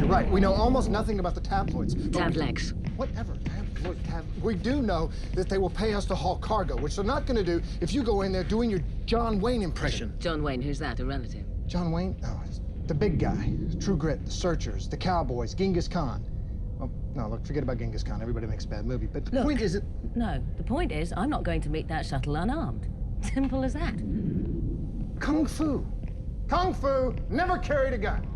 Right, we know almost nothing about the tabloids. Tablex. Whatever, we do know that they will pay us to haul cargo, which they're not gonna do if you go in there doing your John Wayne impression. John Wayne, who's that, a relative? John Wayne? Oh, it's the big guy. True Grit, the Searchers, the Cowboys, Genghis Khan. Well, no, look, forget about Genghis Khan. Everybody makes a bad movie. But the point is... No, the point is, I'm not going to meet that shuttle unarmed. Simple as that. Kung Fu. Kung Fu never carried a gun.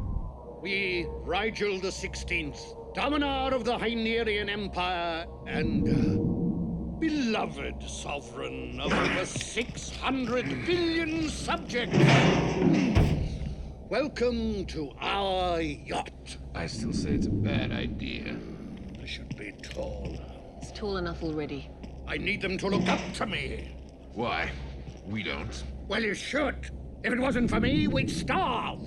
We, Rigel the 16th, Dominar of the Hynerian Empire, and beloved sovereign of over 600 billion subjects. Welcome to our yacht. I still say it's a bad idea. I should be taller. It's tall enough already. I need them to look up to me. Why? We don't. Well, you should. If it wasn't for me, we'd starve.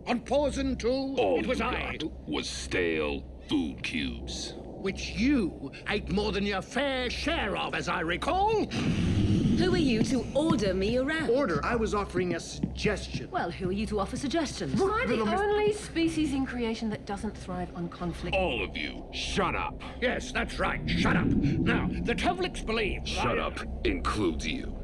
On Poison, too, All it was you I. got was stale food cubes. Which you ate more than your fair share of, as I recall. Who are you to order me around? Order? I was offering a suggestion. Well, who are you to offer suggestions? Am I the only species in creation that doesn't thrive on conflict? All of you, shut up. Yes, that's right. Shut up. Now, the Tevliks believe... Shut up includes you.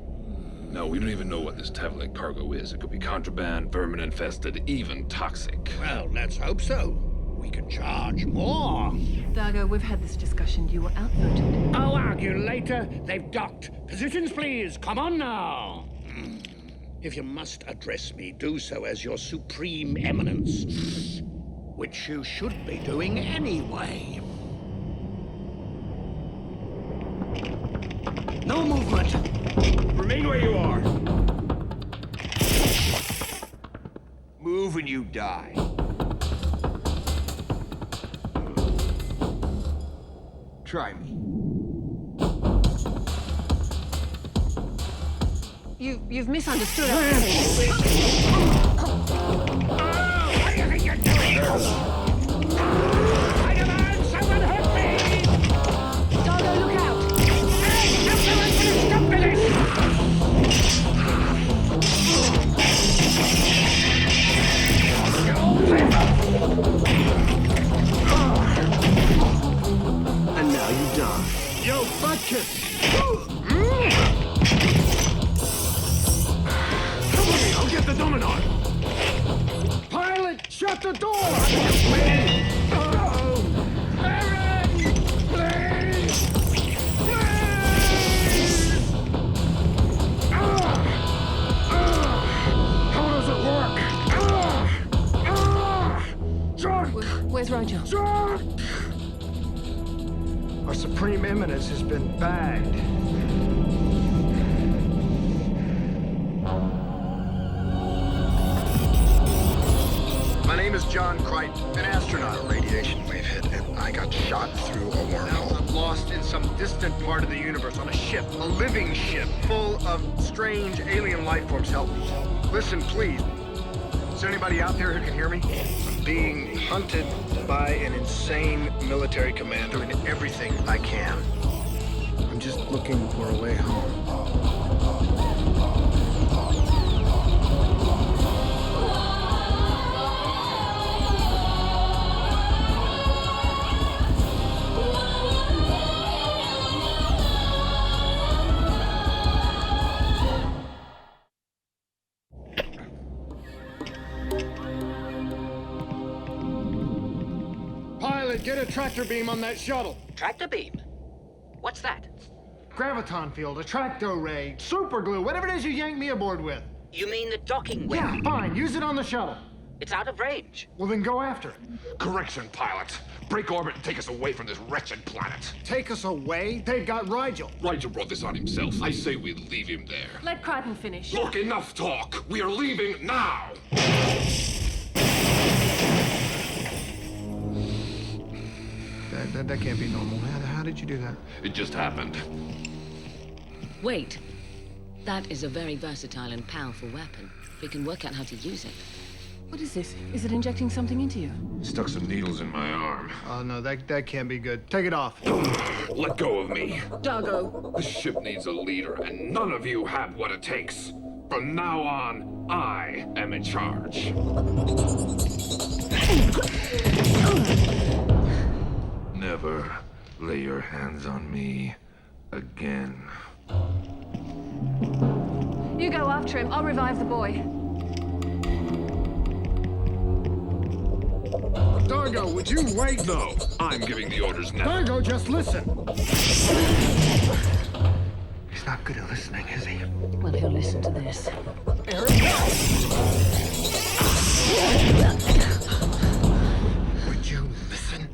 No, we don't even know what this Tevlik cargo is. It could be contraband, vermin-infested, even toxic. Well, let's hope so. We can charge more. Dargo, we've had this discussion. You were outvoted. I'll argue later. They've docked. Positions, please. Come on now. If you must address me, do so as your supreme eminence, which you should be doing anyway. No movement. Remain where you are. Move and you die. Try me. You've misunderstood everything. What do you think you're doing? I demand someone hurt me! Dargo, look out! Hey, someone put a stop to this! And now you die. Yo, butkus! I'll get the Dominar! Pilot, shut the door! Aaron! Please! How does it work? John! Where's Rigel? John! Our supreme eminence has been bagged. My name is John Crichton, an astronaut. A radiation wave hit, and I got shot through a wormhole. Now I'm lost in some distant part of the universe on a ship, a living ship, full of strange alien life forms. Help me. Listen, please. Is there anybody out there who can hear me? I'm being hunted by an insane military command, doing everything I can. I'm just looking for a way home. Pilot, get a tractor beam on that shuttle. Tractor beam? What's that? Graviton field, a tracto ray, super glue, whatever it is you yanked me aboard with. You mean the docking wing? Yeah, fine, use it on the shuttle. It's out of range. Well, then go after it. Correction, pilot. Break orbit and take us away from this wretched planet. Take us away? They've got Rigel. Rigel brought this on himself. I say we leave him there. Let Crichton finish. Look, enough talk. We are leaving now. That can't be normal. How did you do that? It just happened. Wait. That is a very versatile and powerful weapon. We can work out how to use it. What is this? Is it injecting something into you? Stuck some needles in my arm. Oh, no, that can't be good. Take it off. Let go of me. Dargo. This ship needs a leader, and none of you have what it takes. From now on, I am in charge. Never lay your hands on me again. You go after him. I'll revive the boy. Dargo, would you wait? No, I'm giving the orders now. Dargo, just listen. He's not good at listening, is he? Well, he'll listen to this. Would you listen?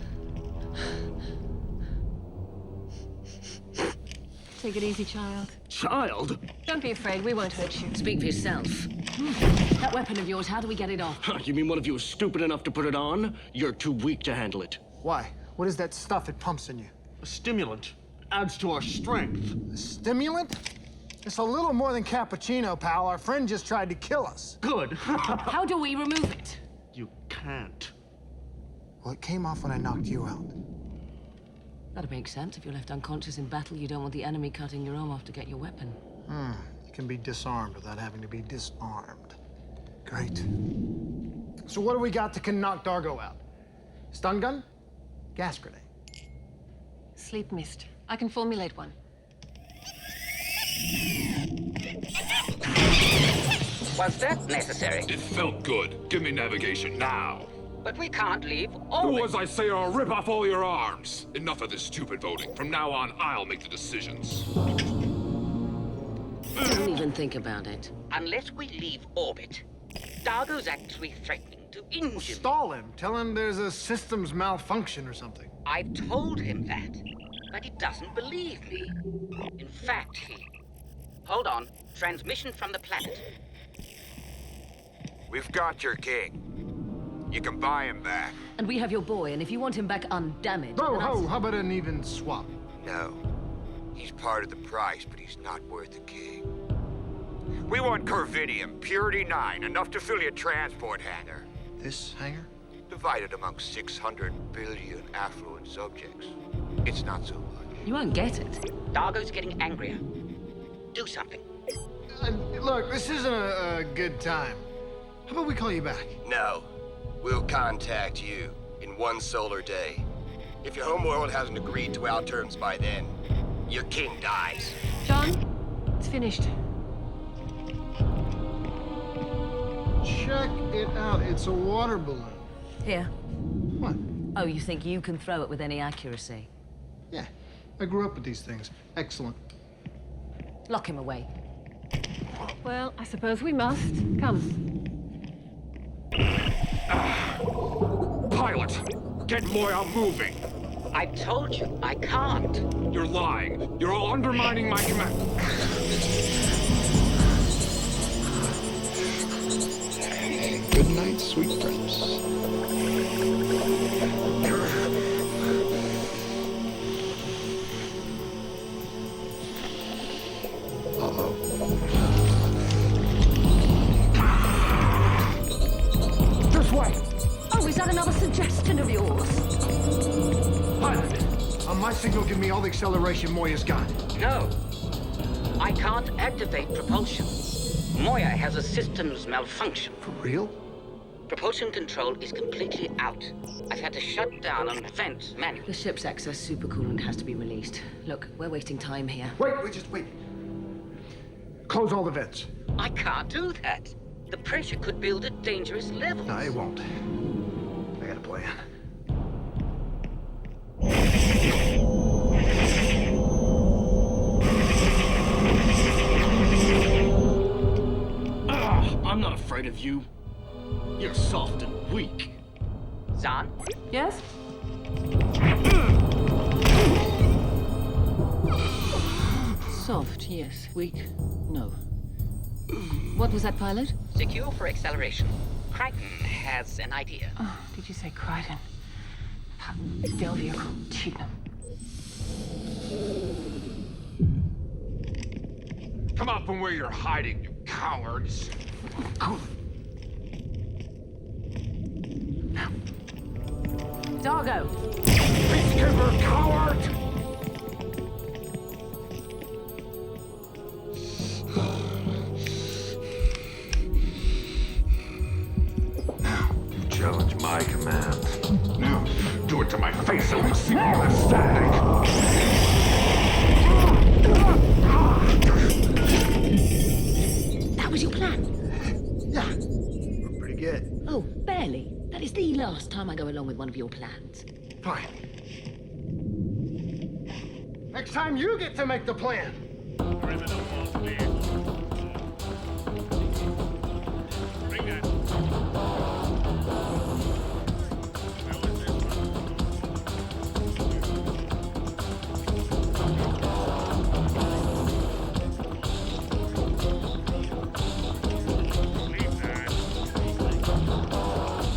Take it easy, child. Child? Don't be afraid. We won't hurt you. Speak for yourself. That weapon of yours, how do we get it off? You mean one of you is stupid enough to put it on? You're too weak to handle it. Why? What is that stuff it pumps in you? A stimulant. Adds to our strength. A stimulant? It's a little more than cappuccino, pal. Our friend just tried to kill us. Good. How do we remove it? You can't. Well, it came off when I knocked you out. That'd make sense. If you're left unconscious in battle, you don't want the enemy cutting your arm off to get your weapon. You can be disarmed without having to be disarmed. Great. So what do we got that can knock Dargo out? Stun gun? Gas grenade? Sleep mist. I can formulate one. Was that necessary? It felt good. Give me navigation now. But we can't leave Do orbit. as I say or I'll rip off all your arms. Enough of this stupid voting. From now on, I'll make the decisions. Don't even think about it. Unless we leave orbit, Dargo's actually threatening to injure me. Stall him. Tell him there's a systems malfunction or something. I've told him that, but he doesn't believe me. In fact, he... Hold on. Transmission from the planet. We've got your king. You can buy him back. And we have your boy, and if you want him back undamaged... Oh, then I- how about an even swap? No. He's part of the price, but he's not worth a king. We want Corvidium, Purity 9, enough to fill your transport hangar. This hangar? Divided among 600 billion affluent subjects. It's not so much. You won't get it. Dargo's getting angrier. Do something. Look, this isn't a good time. How about we call you back? No. We'll contact you in one solar day. If your homeworld hasn't agreed to our terms by then, your king dies. John, it's finished. Check it out. It's a water balloon. Here. What? Oh, you think you can throw it with any accuracy? Yeah. I grew up with these things. Excellent. Lock him away. Well, I suppose we must. Come. Pilot, get Moya moving. I told you, I can't. You're lying. You're all undermining my command. Good night, sweet prince. This way! Oh, is that another suggestion of yours? Pilot! On my signal, give me all the acceleration Moya's got. No. I can't activate propulsion. Moya has a systems malfunction. For real? Propulsion control is completely out. I've had to shut down and vent manually. The ship's excess supercoolant has to be released. Look, we're wasting time here. Wait, just wait. Close all the vents. I can't do that. The pressure could build at dangerous levels. No, it won't. I got a plan. I'm not afraid of you. You're soft and weak. Zahn? Yes? Soft, yes. Weak, no. What was that, pilot? Secure for acceleration. Crichton has an idea. Oh, did you say Crichton? That Delvia called Cheatham. Come up from where you're hiding, you cowards. Dargo! Peacekeeper, coward! to my face and see me left standing. That was your plan? Yeah, pretty good. Oh, barely. That is the last time I go along with one of your plans. Fine. Next time you get to make the plan.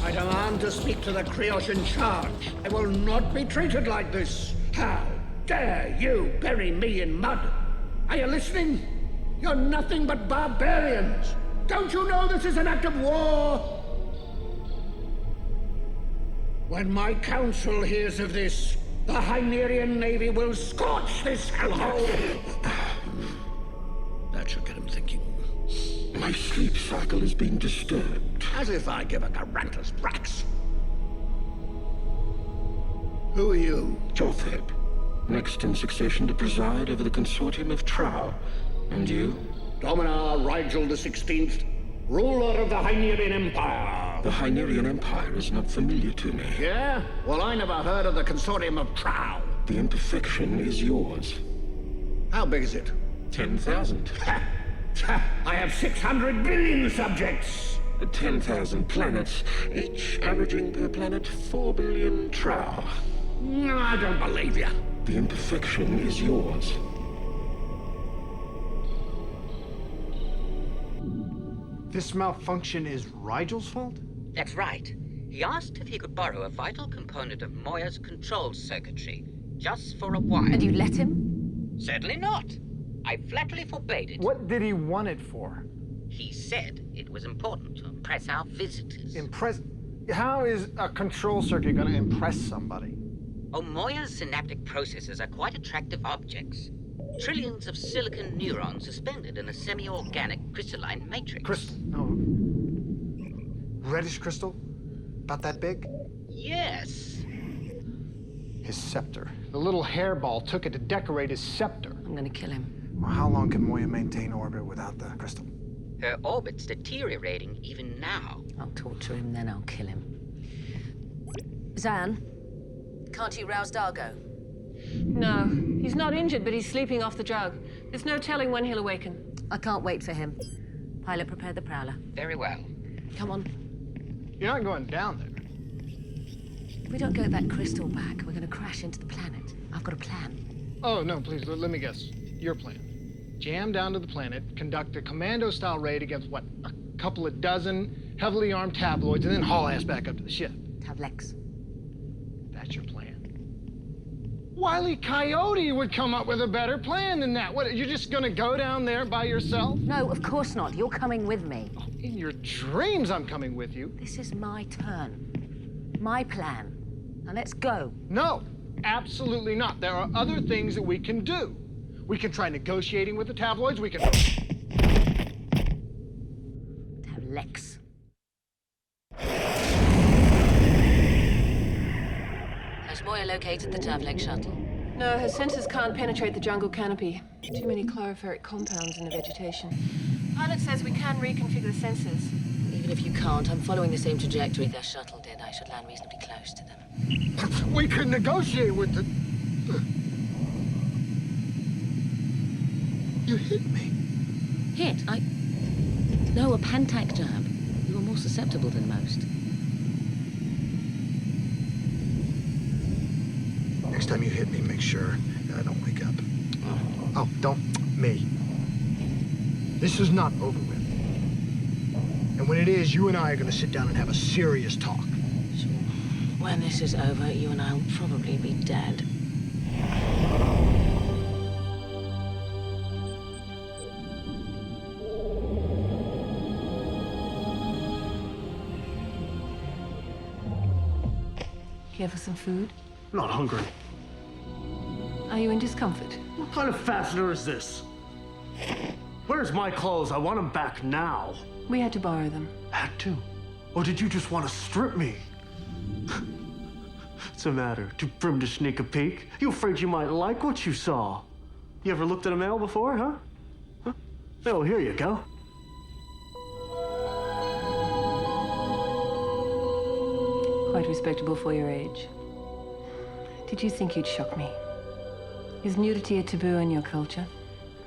I demand to speak to the Creosh in charge. I will not be treated like this. How dare you bury me in mud? Are you listening? You're nothing but barbarians. Don't you know this is an act of war? When my council hears of this, the Hynerian Navy will scorch this hellhole. That should get him thinking. My sleep cycle is being disturbed. As if I give a Garantus Brax. Who are you? Jotheb, next in succession to preside over the consortium of Trow. And you? Dominar Rigel the 16th, ruler of the Hynerian Empire. The Hynerian Empire is not familiar to me. Yeah? Well, I never heard of the consortium of Trow. The imperfection is yours. How big is it? 10,000. I have 600 billion subjects. 10,000 planets, each averaging per planet 4 billion Trow. No, I don't believe you. The imperfection is yours. This malfunction is Rigel's fault? That's right. He asked if he could borrow a vital component of Moya's control circuitry, just for a while. And you let him? Certainly not. I flatly forbade it. What did he want it for? He said it was important to impress our visitors. Impress? How is a control circuit going to impress somebody? Oh, Moya's synaptic processors are quite attractive objects. Trillions of silicon neurons suspended in a semi-organic crystalline matrix. Crystal? No. Reddish crystal? About that big? Yes. His scepter. The little hairball took it to decorate his scepter. I'm gonna kill him. Well, how long can Moya maintain orbit without the crystal? Her orbit's deteriorating even now. I'll torture him, then I'll kill him. Zan, can't you rouse Dargo? No, he's not injured, but he's sleeping off the jug. There's no telling when he'll awaken. I can't wait for him. Pilot, prepare the prowler. Very well. Come on. You're not going down there. If we don't get that crystal back, we're gonna crash into the planet. I've got a plan. Oh, no, please, let me guess. Your plan. Jam down to the planet, conduct a commando-style raid against, what, a couple of dozen heavily armed tabloids, and then haul ass back up to the ship. Tavlex. That's your plan. Wile E. Coyote would come up with a better plan than that. What, you're just gonna go down there by yourself? No, of course not. You're coming with me. Oh, in your dreams, I'm coming with you. This is my turn. My plan. Now let's go. No, absolutely not. There are other things that we can do. We can try negotiating with the tabloids. We can... Tavlex. Has Moya located the Tavlex shuttle? No, her sensors can't penetrate the jungle canopy. Too many chloropheric compounds in the vegetation. Pilot says we can reconfigure the sensors. Even if you can't, I'm following the same trajectory their shuttle did. I should land reasonably close to them. We can negotiate with the... You hit me. Hit? No, a Pantac jab. You were more susceptible than most. Next time you hit me, make sure I don't wake up. Oh, don't me. This is not over with. And when it is, you and I are going to sit down and have a serious talk. Sure. When this is over, you and I will probably be dead. Care for some food? Not hungry. Are you in discomfort? What kind of fastener is this? Where's my clothes? I want them back now. We had to borrow them. Had to? Or did you just want to strip me? What's the matter? Too prim to sneak a peek? You afraid you might like what you saw? You ever looked at a mail before, huh? Oh, here you go. Quite respectable for your age. Did you think you'd shock me? Is nudity a taboo in your culture?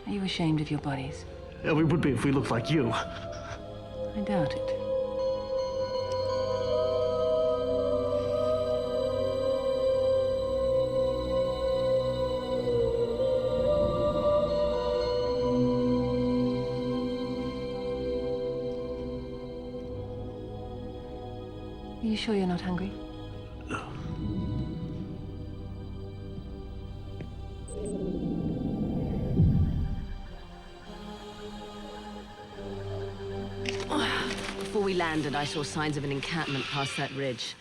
Are you ashamed of your bodies? Yeah, we would be if we looked like you. I doubt it. Are you sure you're not hungry? No. Before we landed, I saw signs of an encampment past that ridge.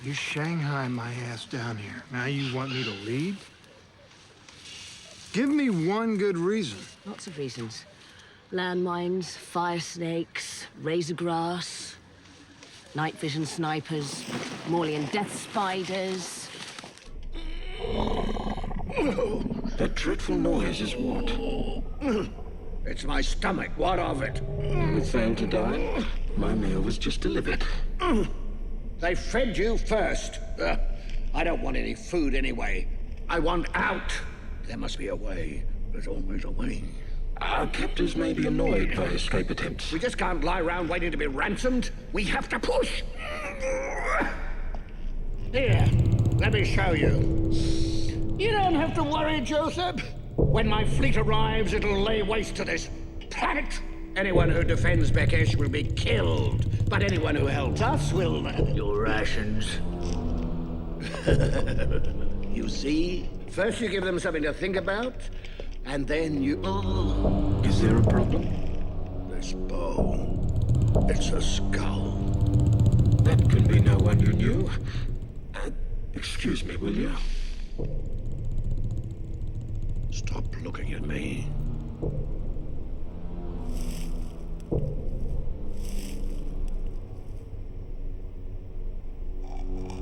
You Shanghai my ass down here. Now you want me to lead? Give me one good reason. Lots of reasons. Landmines, fire snakes, razor grass, night vision snipers, Maulian death spiders. That dreadful noise is what? It's my stomach. What of it? You failed to die? My meal was just delivered. They fed you first. I don't want any food anyway. I want out. There must be a way. There's always a way. Our captors may be annoyed by escape attempts. We just can't lie around waiting to be ransomed. We have to push. Here, let me show you. You don't have to worry, Joseph. When my fleet arrives, it'll lay waste to this planet. Anyone who defends Bekesh will be killed, but anyone who helps us will have your rations. You see? First you give them something to think about, and then you... Is there a problem? This bow. It's a skull. That could be no one you knew. Excuse me, will you? Stop looking at me.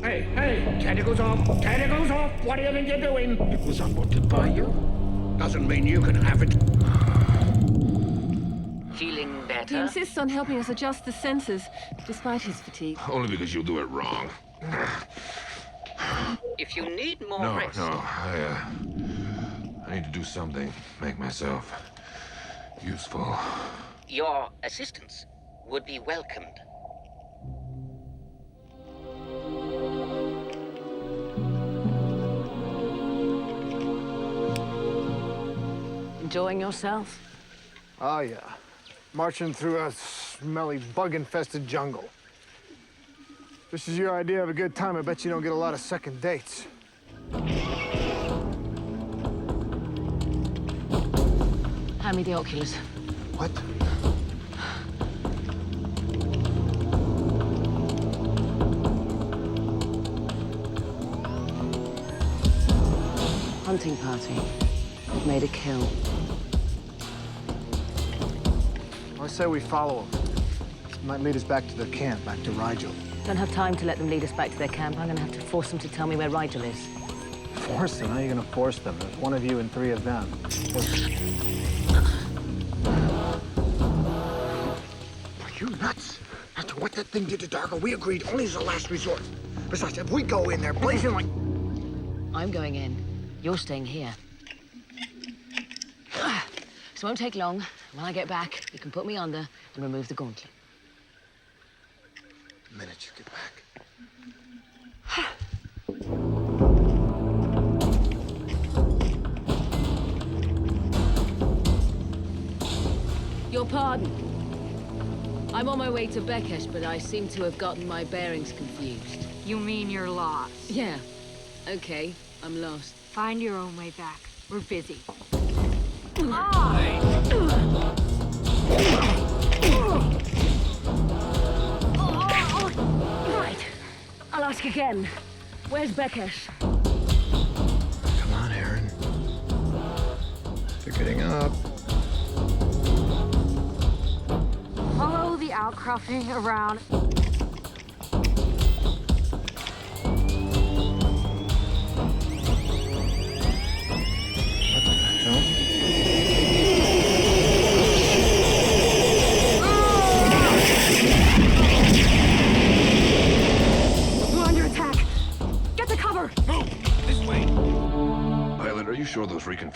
Hey, tentacles off! Tentacles off! What do you think you're doing? It was unwanted by you. Doesn't mean you can have it. Feeling He better? insists on helping us adjust the sensors, despite his fatigue. Only because you'll do it wrong. If you need more No, rest... I need to do something. Make myself useful. Your assistance would be welcomed. Enjoying yourself? Oh, yeah. Marching through a smelly, bug-infested jungle. This is your idea of a good time. I bet you don't get a lot of second dates. Hand me the oculars. What? Hunting party. We've made a kill. I say we follow them. It might lead us back to their camp, back to Rigel. Don't have time to let them lead us back to their camp. I'm gonna have to force them to tell me where Rigel is. Force them? How are you gonna force them? There's one of you and three of them. Are you nuts? After what that thing did to Dargo, we agreed only as a last resort. Besides, if we go in there blazing like... I'm going in. You're staying here. This won't take long. When I get back, you can put me under and remove the gauntlet. The minute you get back. Your pardon. I'm on my way to Bekesh, but I seem to have gotten my bearings confused. You mean you're lost? Yeah. Okay, I'm lost. Find your own way back. We're busy. Right. I'll ask again. Where's Bekesh? Come on, Aaron. They're getting up. Follow the outcropping around.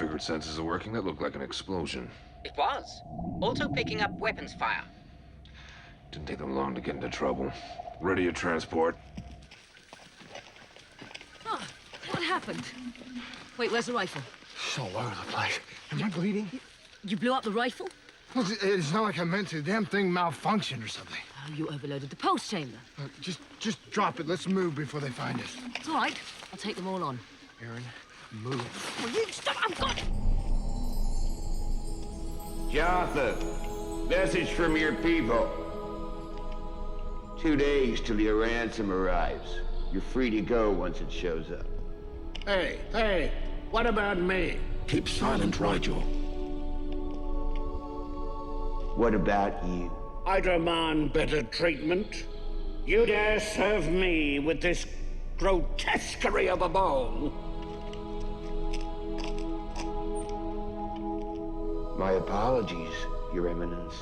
triggered sensors are working. That looked like an explosion. It was. Also picking up weapons fire. Didn't take them long to get into trouble. Ready to transport. Oh, what happened? Wait, where's the rifle? So all over the place. Am I bleeding? You blew up the rifle? Well, it's not like I meant to. The damn thing malfunctioned or something. Oh, you overloaded the pulse chamber. Just drop it. Let's move before they find us. It's all right. I'll take them all on. Aaron, move. Will you stop? I've got... Jotham, message from your people. 2 days till your ransom arrives. You're free to go once it shows up. Hey, what about me? Keep silent, Rigel. What about you? I demand better treatment. You dare serve me with this grotesquerie of a bowl? My apologies, Your Eminence.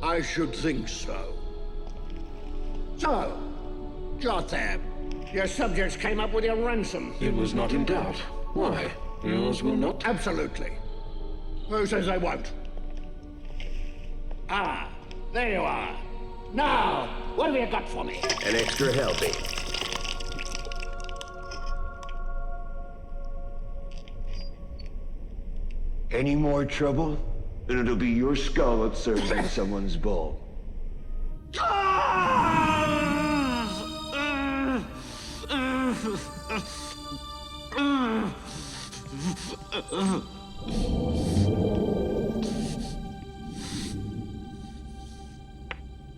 I should think so. So, Jotham, your subjects came up with your ransom. It was not in doubt. Why? Yours will not? Absolutely. Who says they won't? Ah, there you are. Now, what have you got for me? An extra helping. Any more trouble, and it'll be your skull that serves as someone's bowl.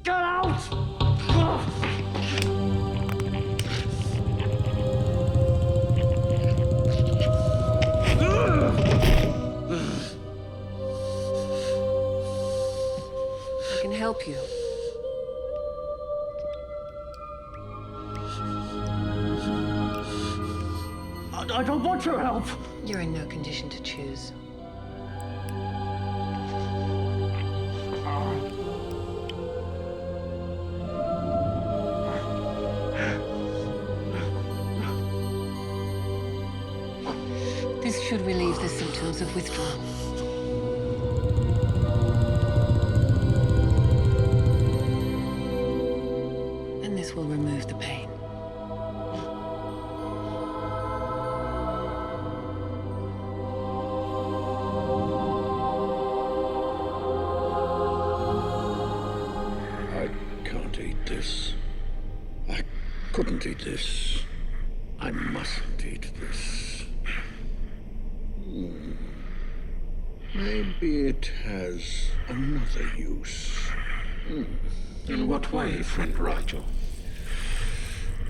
Get out! I can help you. I don't want your help. You're in no condition to choose. This should relieve the symptoms of withdrawal. And this will remove the pain. I can't eat this. I couldn't eat this. I mustn't eat this. Maybe it has another use. In what way, friend Rigel?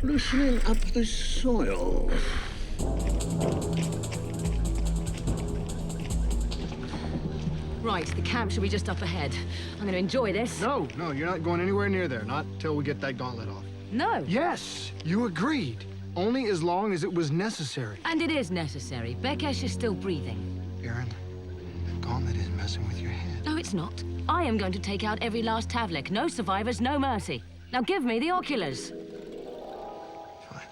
Loosening up this soil. Right, the camp should be just up ahead. I'm going to enjoy this. No, you're not going anywhere near there. Not till we get that gauntlet off. No. Yes, you agreed. Only as long as it was necessary. And it is necessary. Bekesh is still breathing. Aaron, the gauntlet is messing with your head. No, it's not. I am going to take out every last Tavlik. No survivors, no mercy. Now give me the oculars. Fine.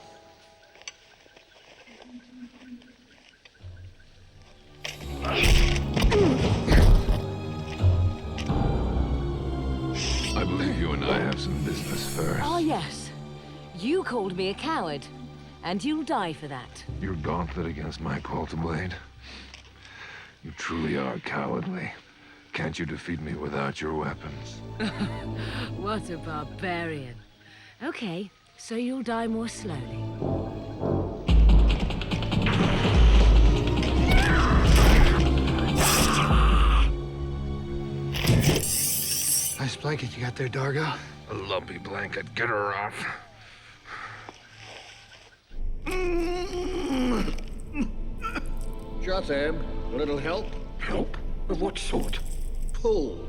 I believe you and I have some business first. Ah, yes. You called me a coward. And you'll die for that. Your gauntlet against my Qualta Blade? You truly are cowardly. Can't you defeat me without your weapons? What a barbarian. Okay, so you'll die more slowly. Nice blanket you got there, Dargo. A lumpy blanket. Get her off. Jotham, a little help? Help? Of what sort? Pull.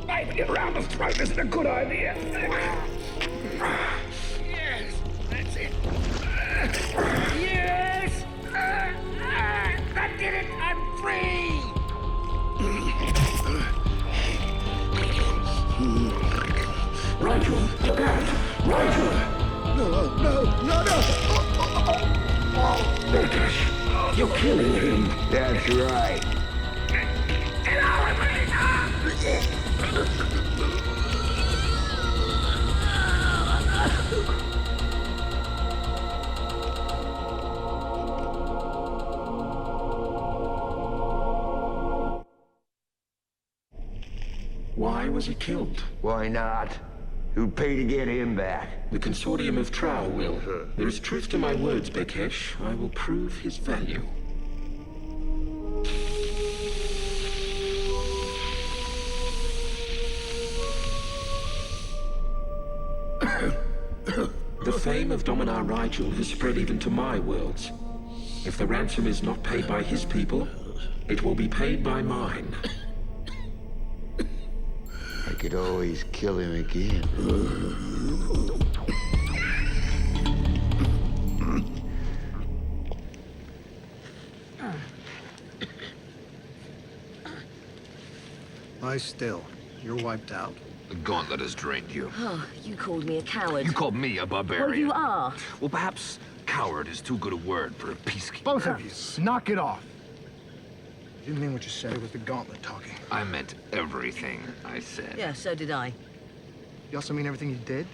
Biting it around the throat isn't a good idea. Yes, that's it. Yes! Bekesh, you're killing him. That's right. Why was he killed? Why not? Who'd pay to get him back? The consortium of Trow will. There is truth to my words, Bekesh. I will prove his value. The fame of Dominar Rigel has spread even to my worlds. If the ransom is not paid by his people, it will be paid by mine. I could always kill him again. Lie still. You're wiped out. The gauntlet has drained you. Oh, you called me a coward. You called me a barbarian. Well, you are. Well, perhaps coward is too good a word for a peacekeeper. Both of you, knock it off. You didn't mean what you said. It was the gauntlet talking. I meant everything I said. Yeah, so did I. You also mean everything you did?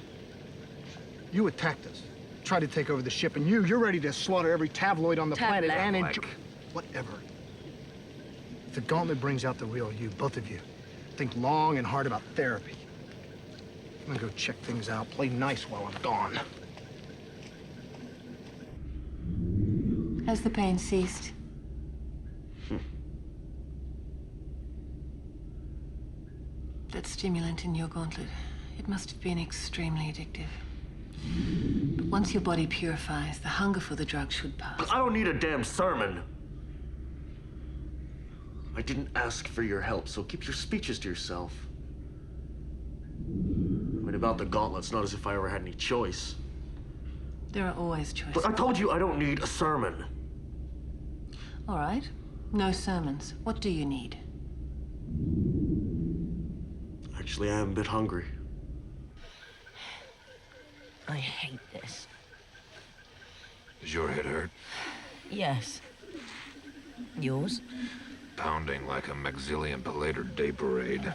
You attacked us, tried to take over the ship, and you're ready to slaughter every tabloid on the planet and enjoy... Whatever. If the gauntlet brings out the real you, both of you, think long and hard about therapy. I'm gonna go check things out, play nice while I'm gone. Has the pain ceased? That stimulant in your gauntlet, it must have been extremely addictive. But once your body purifies, the hunger for the drug should pass. I don't need a damn sermon. I didn't ask for your help, so keep your speeches to yourself. I mean, about the gauntlet, it's not as if I ever had any choice. There are always choices. But I told you I don't need a sermon. All right. No sermons. What do you need? Actually, I am a bit hungry. I hate this. Does your head hurt? Yes. Yours? Pounding like a maxillion Palater day parade.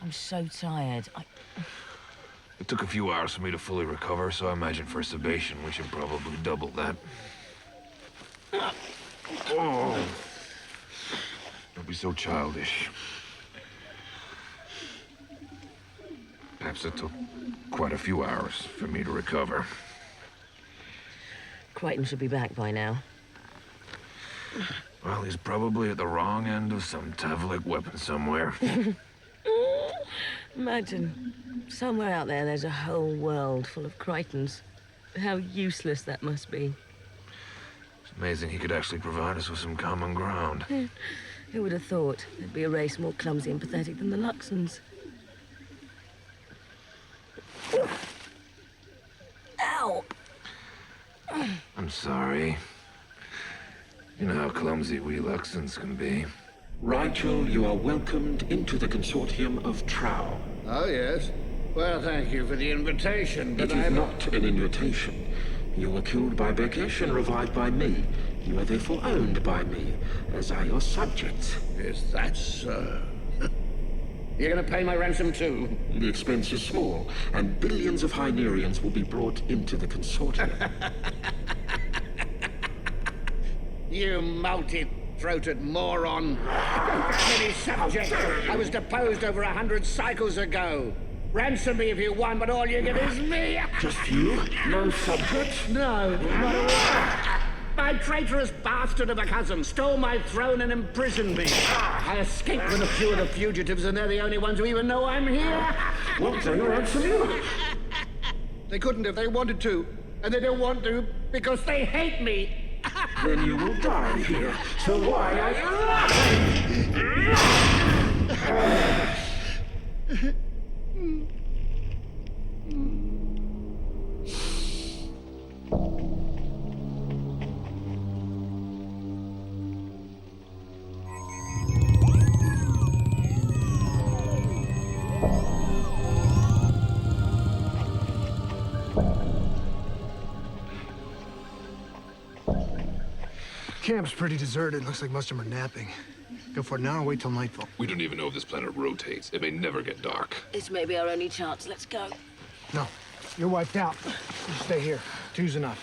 I'm so tired. It took a few hours for me to fully recover, so I imagine for sedation we should probably double that. Oh. Don't be so childish. Perhaps it took quite a few hours for me to recover. Crichton should be back by now. Well, he's probably at the wrong end of some Tavlik weapon somewhere. Imagine, somewhere out there there's a whole world full of Crichtons. How useless that must be. It's amazing he could actually provide us with some common ground. Who would have thought there'd be a race more clumsy and pathetic than the Luxons? Ow! I'm sorry. You know how clumsy we Luxons can be. Rigel, you are welcomed into the consortium of Trow. Oh, yes. Well, thank you for the invitation, but It is not an invitation. You were killed by Bekesh and revived by me. You are therefore owned by me, as are your subjects. Is that so? You're gonna pay my ransom too? The expense is small, and billions of Hynerians will be brought into the consortium. You multi-throated moron. Many subject. I was deposed over 100 cycles ago. Ransom me if you want, but all you get is me. Just you? No subjects? No, not a word. My traitorous bastard of a cousin stole my throne and imprisoned me. I escaped with a few of the fugitives, and they're the only ones who even know I'm here. Won't they ransom you? They couldn't if they wanted to, and they don't want to because they hate me. Then you will die here. So why are you Camp's pretty deserted. Looks like most of them are napping. Go for it now or wait till nightfall? We don't even know if this planet rotates. It may never get dark. This may be our only chance. Let's go. No, you're wiped out. You stay here. 2's enough.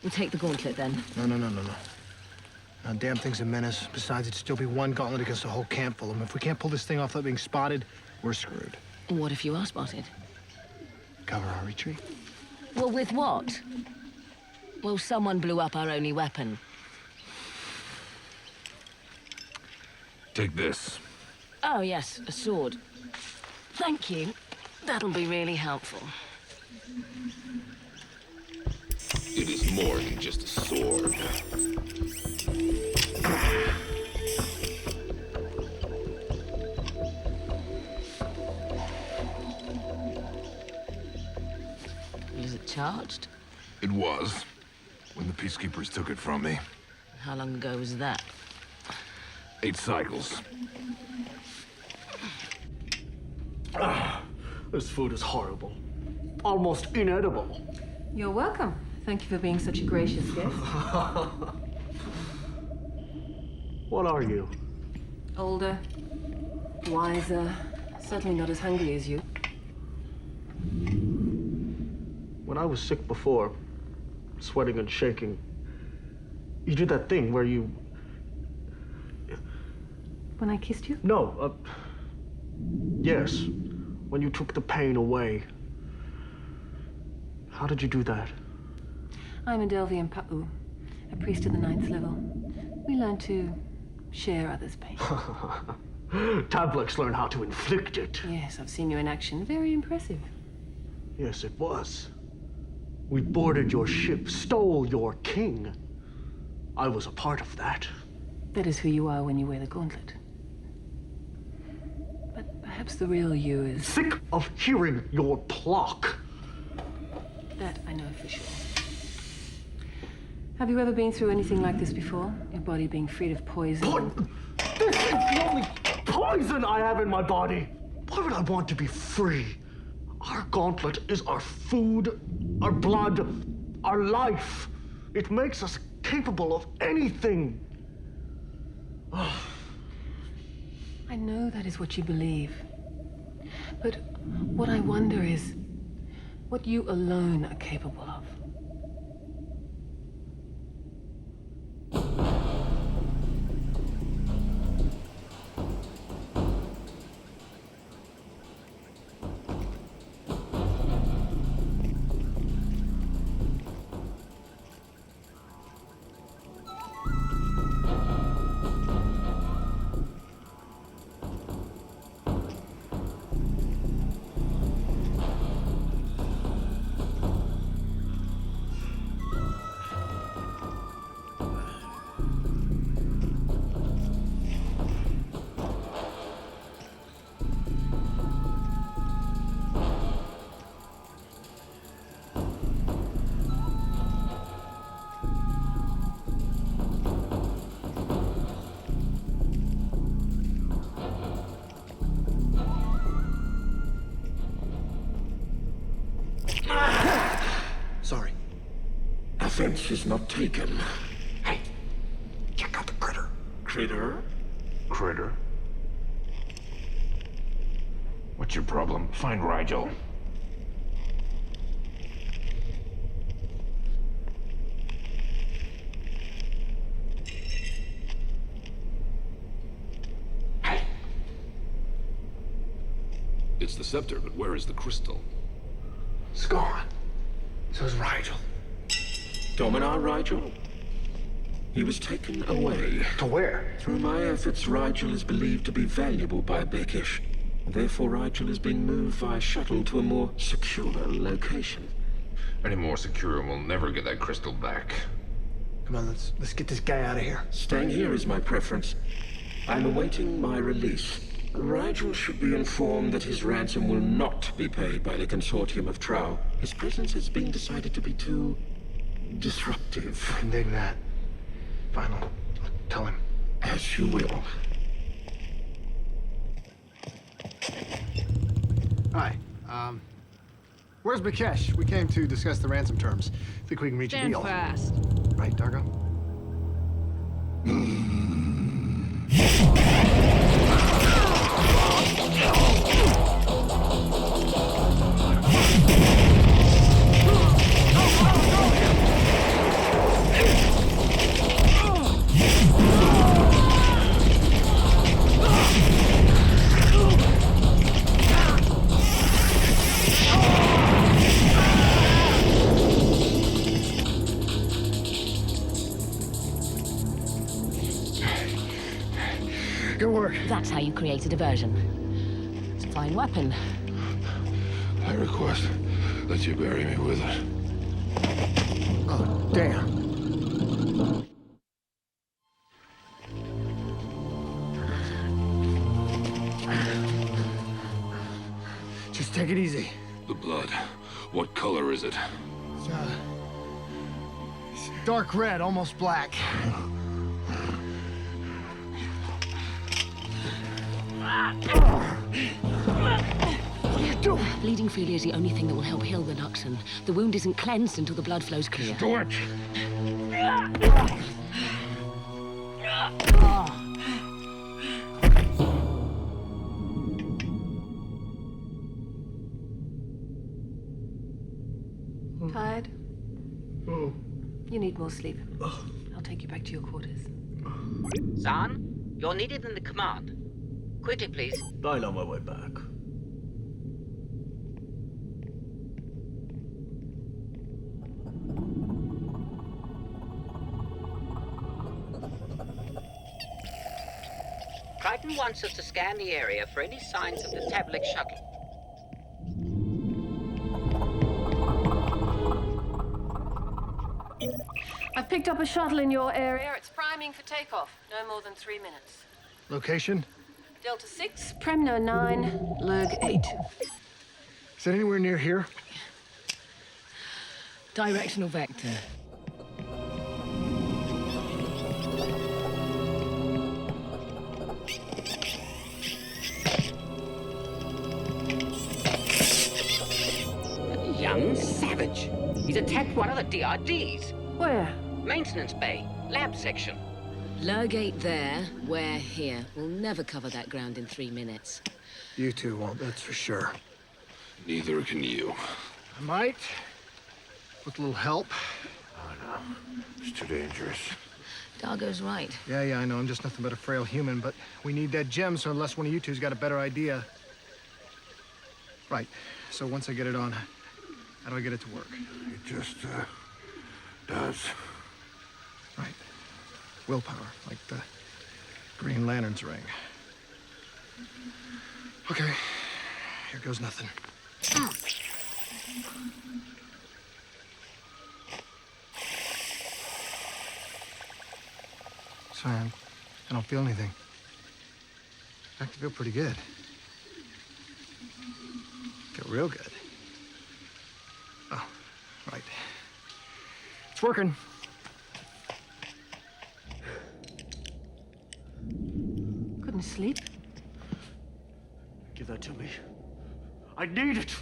We'll take the gauntlet then. No. Damn thing's a menace. Besides, it'd still be one gauntlet against a whole camp full of them. If we can't pull this thing off without being spotted, we're screwed. What if you are spotted? Cover our retreat. Well, with what? Well, someone blew up our only weapon. Take this. Oh, yes, a sword. Thank you. That'll be really helpful. It is more than just a sword. Is it charged? It was, when the Peacekeepers took it from me. How long ago was that? 8 cycles. This food is horrible. Almost inedible. You're welcome. Thank you for being such a gracious guest. What are you? Older, wiser, certainly not as hungry as you. When I was sick before, sweating and shaking, you did that thing where you... When I kissed you? No, yes. When you took the pain away. How did you do that? I'm a Delvian Pa'u, a priest of the 9th level. We learn to share others' pain. Tablets learn how to inflict it. Yes, I've seen you in action. Very impressive. Yes, it was. We boarded your ship, stole your king. I was a part of that. That is who you are when you wear the gauntlet. But perhaps the real you is... Sick of hearing your pluck. That I know for sure. Have you ever been through anything like this before? Your body being freed of poison? This is the only poison I have in my body. Why would I want to be free? Our gauntlet is our food, our blood, our life. It makes us capable of anything. I know that is what you believe. But what I wonder is what you alone are capable of. Sorry. Offense is not taken. Hey, check out the critter. Critter? Critter? What's your problem? Find Rigel. It's the scepter, but where is the crystal? It's gone. So's Rigel. Dominar Rigel? He was taken away. To where? Through my efforts, Rigel is believed to be valuable by Bekish. Therefore, Rigel is being moved via shuttle to a more secure location. Any more secure and we'll never get that crystal back. Come on, let's get this guy out of here. Staying here is my preference. I'm awaiting my release. Rigel should be informed that his ransom will not be paid by the consortium of Trow. His presence has been decided to be too disruptive. I can dig that. Fine, I'll tell him. As you will. Hi. Where's Bakesh? We came to discuss the ransom terms. Think we can reach a Stand deal. fast. Right, Dargo? That's how you create a diversion. It's a fine weapon. I request that you bury me with it. Oh, damn. Just take it easy. The blood. What color is it? It's dark red, almost black. What are you doing? Bleeding freely is the only thing that will help heal the Luxon. The wound isn't cleansed until the blood flows clear. Do it! Tired? You need more sleep. I'll take you back to your quarters. Zahn, you're needed in the command. Quickly, please. I'm on my way back. Crichton wants us to scan the area for any signs of the Tablet shuttle. I've picked up a shuttle in your area. It's priming for takeoff. No more than 3 minutes. Location? Delta 6, Premno 9, Lurg 8. Is that anywhere near here? Directional vector. Young savage. He's attacked one of the DRDs. Where? Maintenance bay, lab section. Lurg 8 there, we're here. We'll never cover that ground in 3 minutes. You two won't, that's for sure. Neither can you. I might. With a little help. Oh, no. It's too dangerous. Dargo's right. Yeah, I know. I'm just nothing but a frail human, but we need that gem, so unless one of you two's got a better idea. Right. So once I get it on, how do I get it to work? It just, does. Right. Willpower, like the Green Lantern's ring. Okay. Here goes nothing. Sorry, I don't feel anything. In fact, I feel pretty good. Feel real good. Oh, right. It's working. Couldn't sleep? Give that to me. I need it.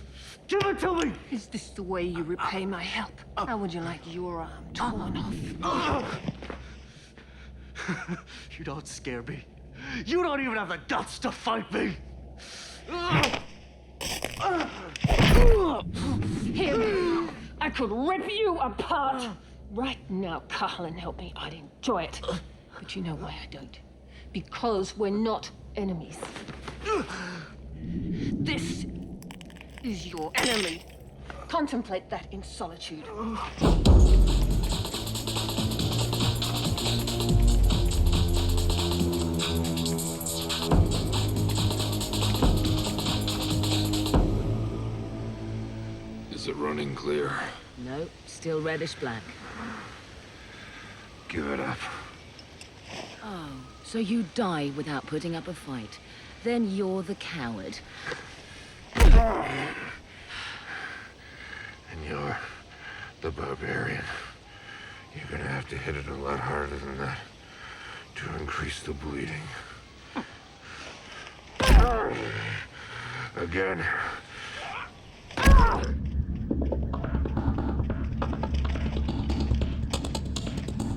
Give it to me. Is this the way you repay my help? How would you like your arm torn off? You don't scare me. You don't even have the guts to fight me. Here, I could rip you apart right now, Carl, and help me. I'd enjoy it. But you know why I don't. Because we're not enemies. This is your enemy. Contemplate that in solitude. Is it running clear? No, still reddish black. Give it up. Oh, so you die without putting up a fight. Then you're the coward. And you're the barbarian. You're gonna have to hit it a lot harder than that to increase the bleeding. Again.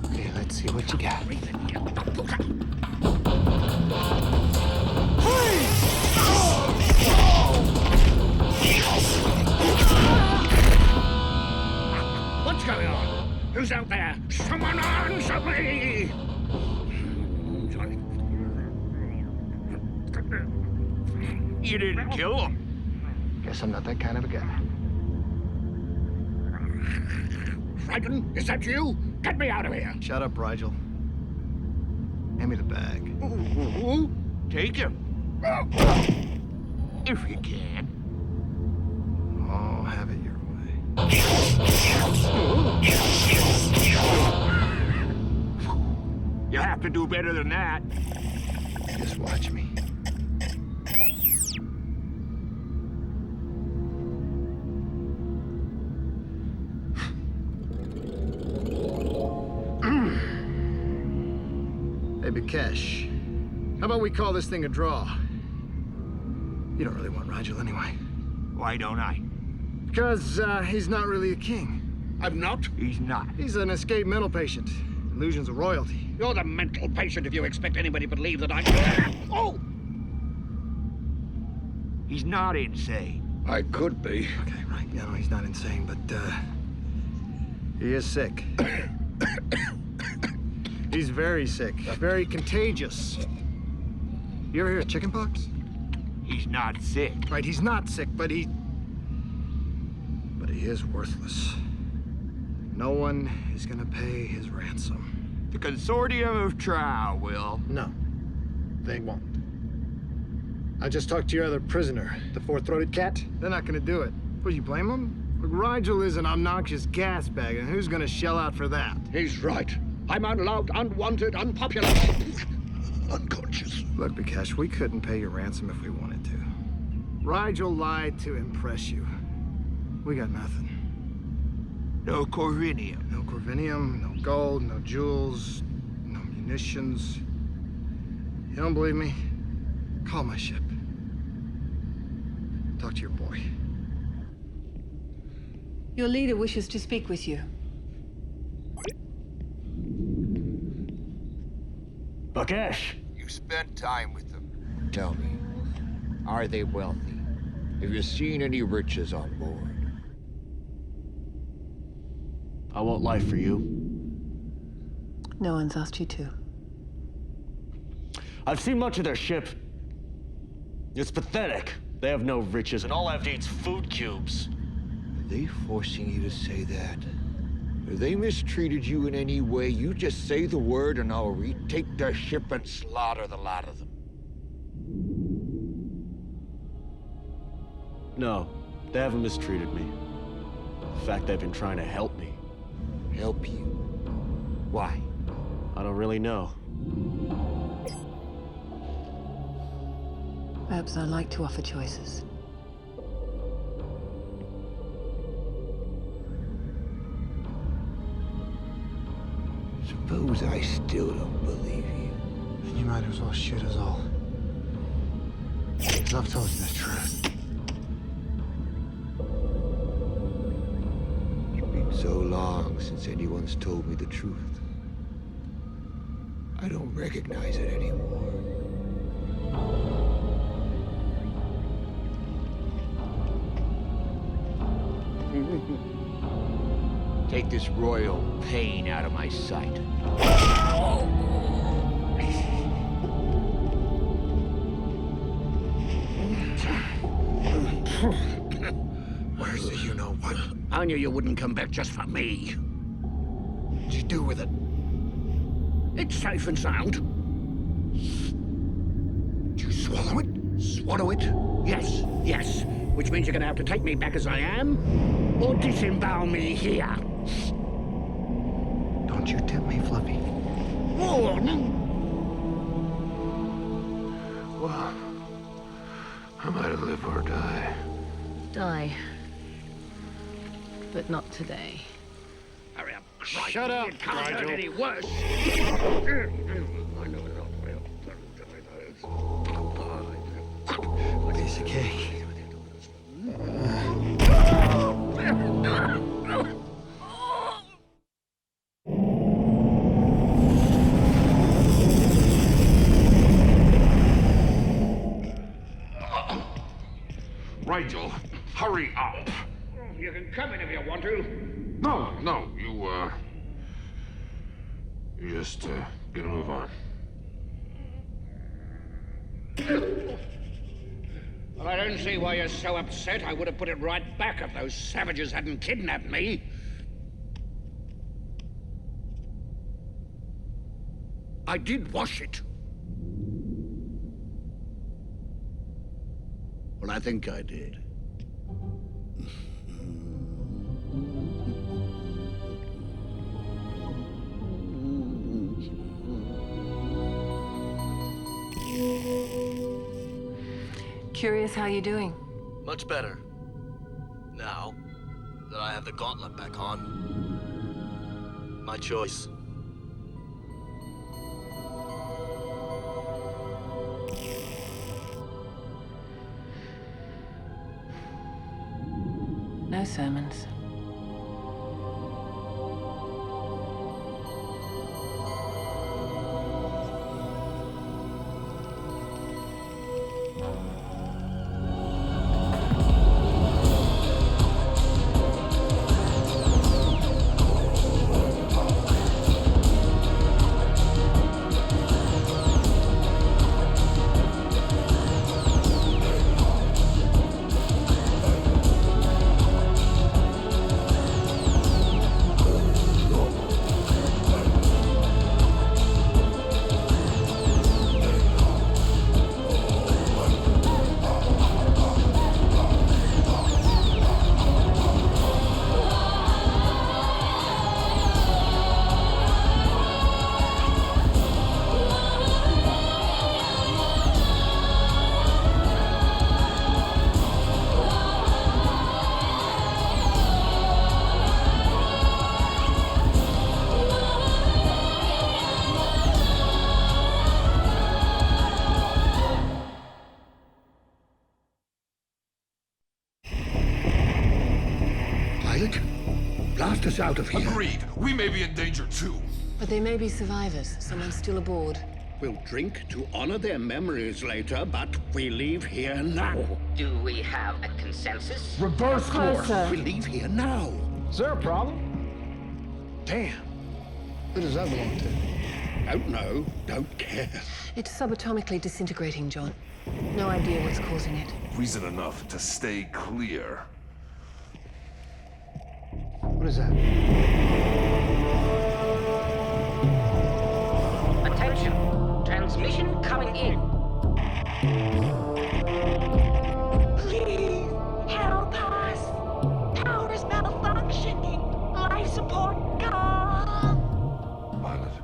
Okay, Let's see what you got. What's going on? Who's out there? Someone answer me! You didn't kill him. Guess I'm not that kind of a guy. Crichton, is that you? Get me out of here! Shut up, Rigel. Hand me the bag. Ooh, take him. If you can. Oh, have it your way. You have to do better than that. Just watch me. Hey, Bikesh, how about we call this thing a draw? You don't really want Rigel anyway. Why don't I? Because he's not really a king. I'm not? He's not. He's an escaped mental patient. Illusions of royalty. You're the mental patient if you expect anybody to believe that I... Oh! He's not insane. I could be. Okay, right. Yeah, no, he's not insane, but he is sick. He's very sick. Very contagious. You ever hear of chickenpox? He's not sick. Right, he's not sick, but he is worthless. No one is gonna pay his ransom. The Consortium of Trow will. No, they won't. I just talked to your other prisoner, the four-throated cat. They're not gonna do it. Would you blame them? Look, Rigel is an obnoxious gas bag, and who's gonna shell out for that? He's right. I'm unloved, unwanted, unpopular. Unconscious. Look, Bikesh, we couldn't pay your ransom if we wanted to. Rigel lied to impress you. We got nothing. No Corvinium. No Corvinium, no gold, no jewels, no munitions. You don't believe me? Call my ship. Talk to your boy. Your leader wishes to speak with you. Bikesh! You've spent time with them. Tell me, are they wealthy? Have you seen any riches on board? I won't lie for you. No one's asked you to. I've seen much of their ship. It's pathetic. They have no riches, and all I have to eat's food cubes. Are they forcing you to say that? If they mistreated you in any way, you just say the word and I'll retake their ship and slaughter the lot of them. No, they haven't mistreated me. In fact, they've been trying to help me. Help you? Why? I don't really know. Perhaps I like to offer choices. Suppose I still don't believe you. Then you might as well shoot us all. Because I've told you the truth. It's been so long since anyone's told me the truth. I don't recognize it anymore. Take this royal pain out of my sight. Where's the you-know-what? I knew you wouldn't come back just for me. What'd you do with it? It's safe and sound. Did you swallow it? Swallow it? Yes, yes. Which means you're gonna have to take me back as I am, or disembowel me here. Don't you tempt me, Fluffy. Oh, no. Well, I'm either live or die. Die. But not today. Hurry up. Shut up, It can't Rigel. get any worse. Piece of cake. hurry up. You can come in if you want to. No, you just, get a move on. Well, I don't see why you're so upset. I would have put it right back if those savages hadn't kidnapped me. I did wash it. Well, I think I did. Curious how you're doing. Much better. Now that I have the gauntlet back on. My choice. No sermons. Blast us out of here. Agreed. We may be in danger too. But they may be survivors. Someone's still aboard. We'll drink to honor their memories later, but we leave here now. Do we have a consensus? Reverse course. We leave here now. Is there a problem? Damn. Who does that belong to? Don't know. Don't care. It's subatomically disintegrating, John. No idea what's causing it. Reason enough to stay clear. What is that? Attention! Transmission coming in. Please, help us! Power is malfunctioning! Life support gone! Pilot,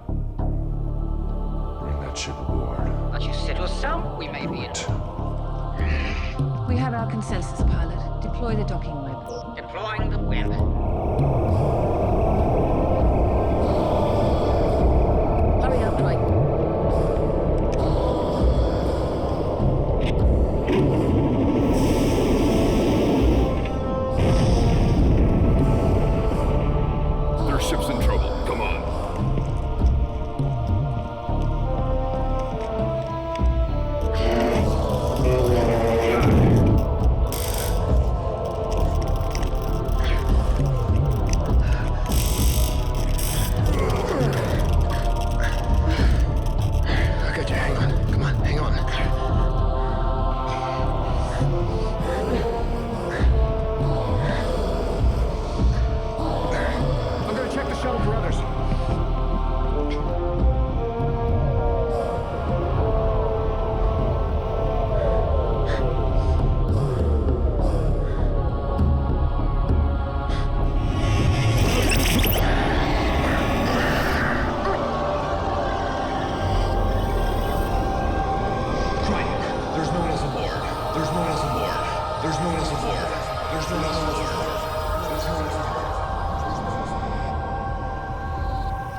bring that ship aboard. But you said yourself we may be in. We have our consensus, pilot. Deploy the docking web. Deploying the web. Hurry up, Dwight. Their ship's in trouble. Come on.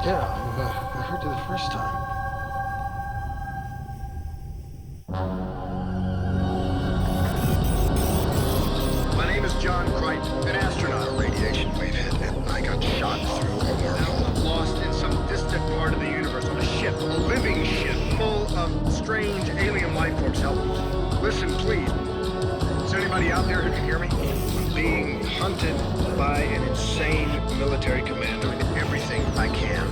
Yeah, I heard you the first time. My name is John Crichton, an astronaut. A radiation wave hit, and I got shot through a wormhole. I'm lost in some distant part of the universe on a ship, a living ship, full of strange alien life forms. Help me. Listen, please. Is there anybody out there who can hear me? being hunted by an insane military commander. Doing everything I can.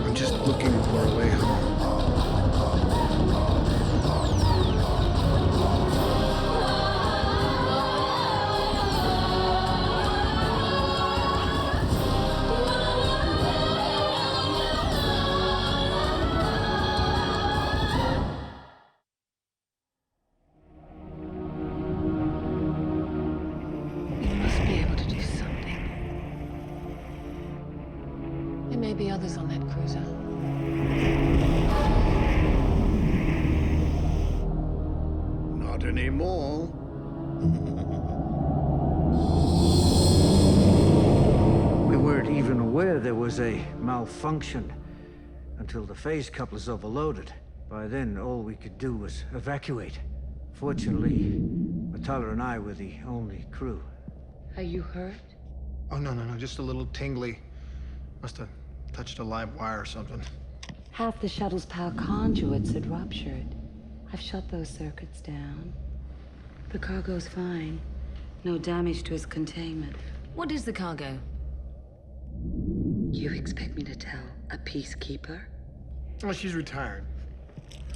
I'm just looking for a way home. Be others on that cruiser. Not anymore. We weren't even aware there was a malfunction until the phase couplers overloaded. By then, all we could do was evacuate. Fortunately, Matala and I were the only crew. Are you hurt? Oh, no, just a little tingly. Must have touched a live wire or something. Half the shuttle's power conduits had ruptured. I've shut those circuits down. The cargo's fine. No damage to its containment. What is the cargo? You expect me to tell a peacekeeper? Well, she's retired.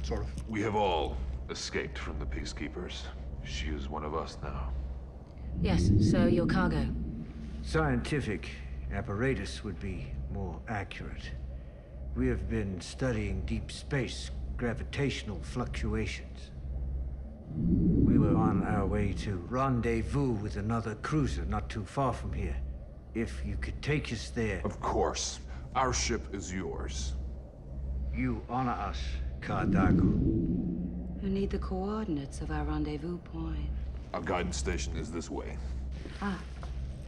Sort of. We have all escaped from the Peacekeepers. She is one of us now. Yes, so your cargo. Scientific apparatus would be more accurate. We have been studying deep space gravitational fluctuations. We were on our way to rendezvous with another cruiser not too far from here. If you could take us there. Of course. Our ship is yours. You honor us, Cardago. You need the coordinates of our rendezvous point. Our guidance station is this way.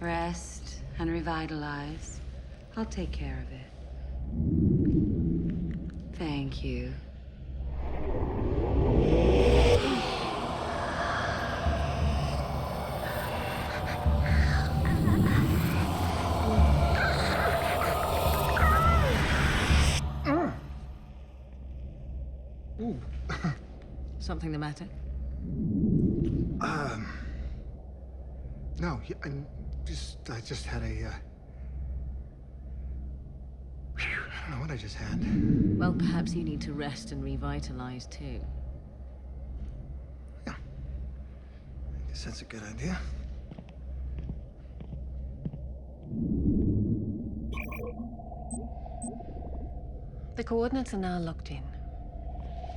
Rest and revitalize. I'll take care of it. Thank you. Ooh. Something the matter? No, I just had a, I don't know what I just had. Well, perhaps you need to rest and revitalize, too. Yeah. I guess that's a good idea. The coordinates are now locked in.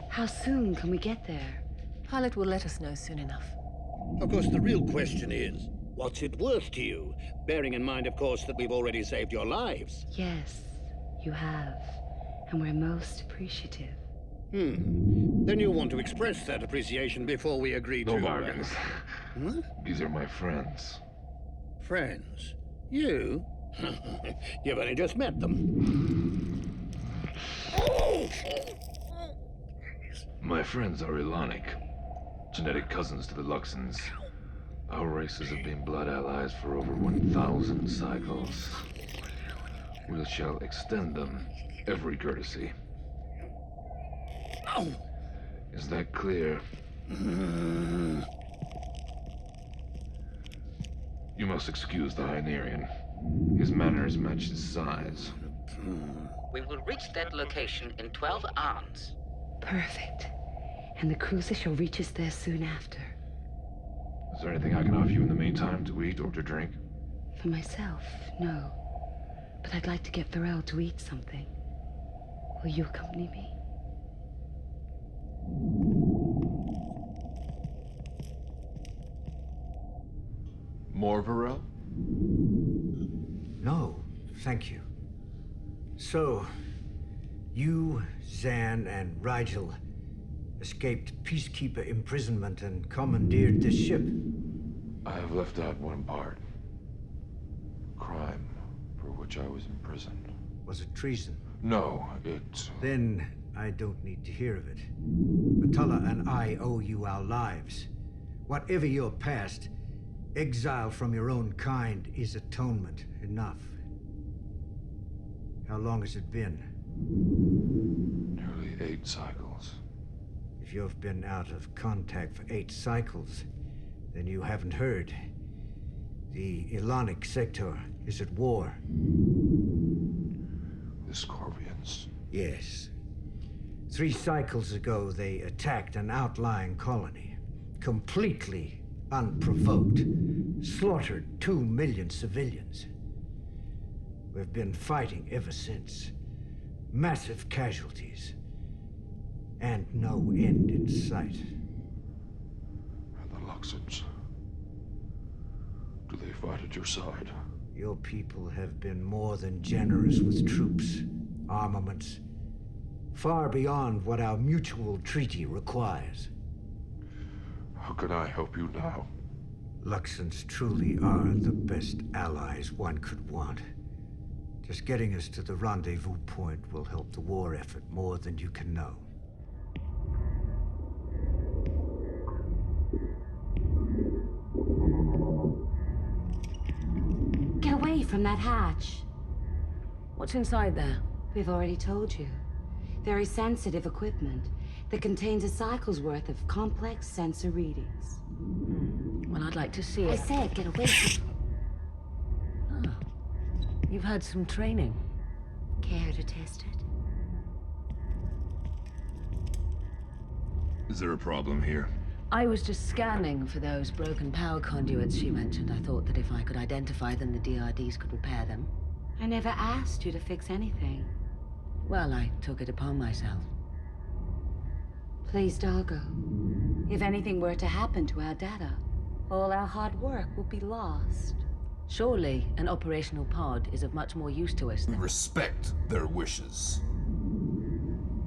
How soon can we get there? Pilot will let us know soon enough. Of course, the real question is, what's it worth to you? Bearing in mind, of course, that we've already saved your lives. Yes, you have. And we're most appreciative. Then you'll want to express that appreciation before we agree to... No bargains. Huh? These are my friends. Friends? You? You've only just met them. My friends are Ilonic, genetic cousins to the Luxons. Our races have been blood allies for over 1,000 cycles. We shall extend them every courtesy. Is that clear? You must excuse the Hynerian. His manners match his size. We will reach that location in 12 hours. Perfect. And the cruiser shall reach us there soon after. Is there anything I can offer you in the meantime to eat or to drink? For myself, no. But I'd like to get Varel to eat something. Will you accompany me? More Varel? No, thank you. So, you, Zan, and Rigel escaped Peacekeeper imprisonment and commandeered this ship. I have left out one part. Crime for which I was imprisoned. Was it treason? No, it... Then I don't need to hear of it. Matala and I owe you our lives. Whatever your past, exile from your own kind is atonement enough. How long has it been? Nearly 8 cycles. If you've been out of contact for 8 cycles, then you haven't heard. The Ilonic sector is at war. The Scorpions. Yes. 3 cycles ago, they attacked an outlying colony. Completely unprovoked. Slaughtered 2 million civilians. We've been fighting ever since. Massive casualties. And no end in sight. And the Luxons. Do they fight at your side? Your people have been more than generous with troops, armaments, far beyond what our mutual treaty requires. How can I help you now? Luxons truly are the best allies one could want. Just getting us to the rendezvous point will help the war effort more than you can know. Get away from that hatch. What's inside there? We've already told you. Very sensitive equipment that contains a cycle's worth of complex sensor readings. Well, I'd like to see it. I said get away from... Oh. You've had some training. Care to test it? Is there a problem here? I was just scanning for those broken power conduits she mentioned. I thought that if I could identify them, the DRDs could repair them. I never asked you to fix anything. Well, I took it upon myself. Please, Dargo. If anything were to happen to our data, all our hard work will be lost. Surely, an operational pod is of much more use to us We than... respect their wishes.